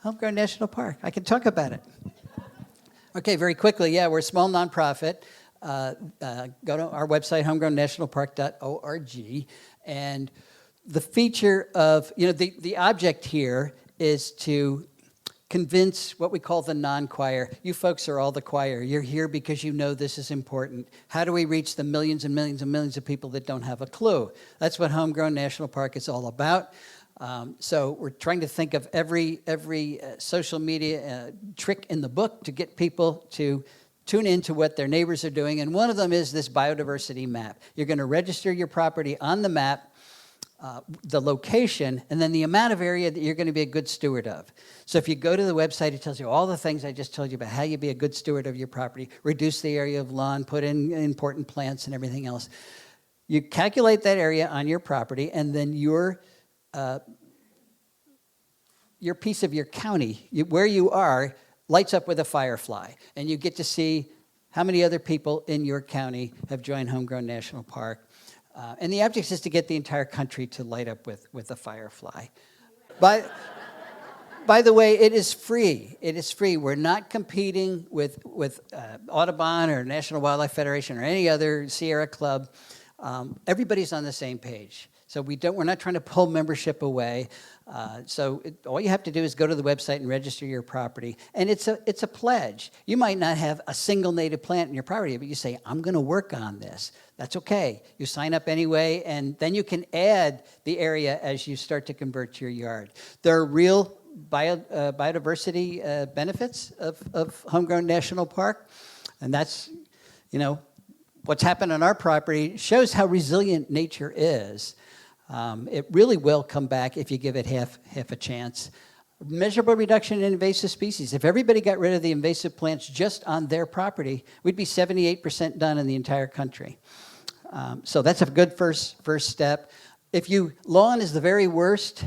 [SPEAKER 2] Homegrown National Park. I can talk about it. Okay, very quickly. Yeah, we're a small nonprofit. Go to our website, homegrownnationalpark.org, and the feature of, the object here is to convince what we call the non-choir. You folks are all the choir. You're here because you know this is important. How do we reach the millions and millions and millions of people that don't have a clue? That's what Homegrown National Park is all about. So we're trying to think of every social media trick in the book to get people to tune into what their neighbors are doing. And one of them is this biodiversity map. You're going to register your property on the map, the location, and then the amount of area that you're going to be a good steward of. So if you go to the website, it tells you all the things I just told you about how you be a good steward of your property, reduce the area of lawn, put in important plants and everything else. You calculate that area on your property, and then your piece of your county, where you are, lights up with a firefly, and you get to see how many other people in your county have joined Homegrown National Park. And the object is to get the entire country to light up with a firefly. By the way, it is free. It is free. We're not competing with Audubon or National Wildlife Federation or any other Sierra Club. everybody's on the same page. So we're not trying to pull membership away. All you have to do is go to the website and register your property. And it's a pledge. You might not have a single native plant in your property, but you say, I'm going to work on this. That's okay. You sign up anyway, and then you can add the area as you start to convert your yard. There are real biodiversity benefits of Homegrown National Park, and that's, what's happened on our property shows how resilient nature is. It really will come back if you give it half a chance. Measurable reduction in invasive species. If everybody got rid of the invasive plants just on their property, we'd be 78% done in the entire country. So that's a good first step. Lawn is the very worst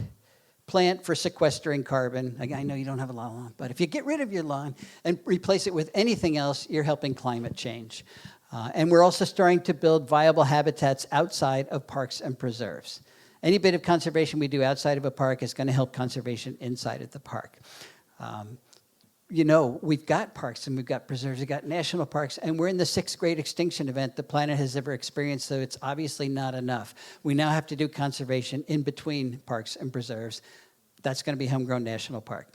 [SPEAKER 2] plant for sequestering carbon. I know you don't have a lot of lawn, but if you get rid of your lawn and replace it with anything else, you're helping climate change. And we're also starting to build viable habitats outside of parks and preserves. Any bit of conservation we do outside of a park is going to help conservation inside of the park. We've got parks and we've got preserves, we've got national parks, and we're in the 6th great extinction event the planet has ever experienced, so it's obviously not enough. We now have to do conservation in between parks and preserves. That's going to be Homegrown National Park.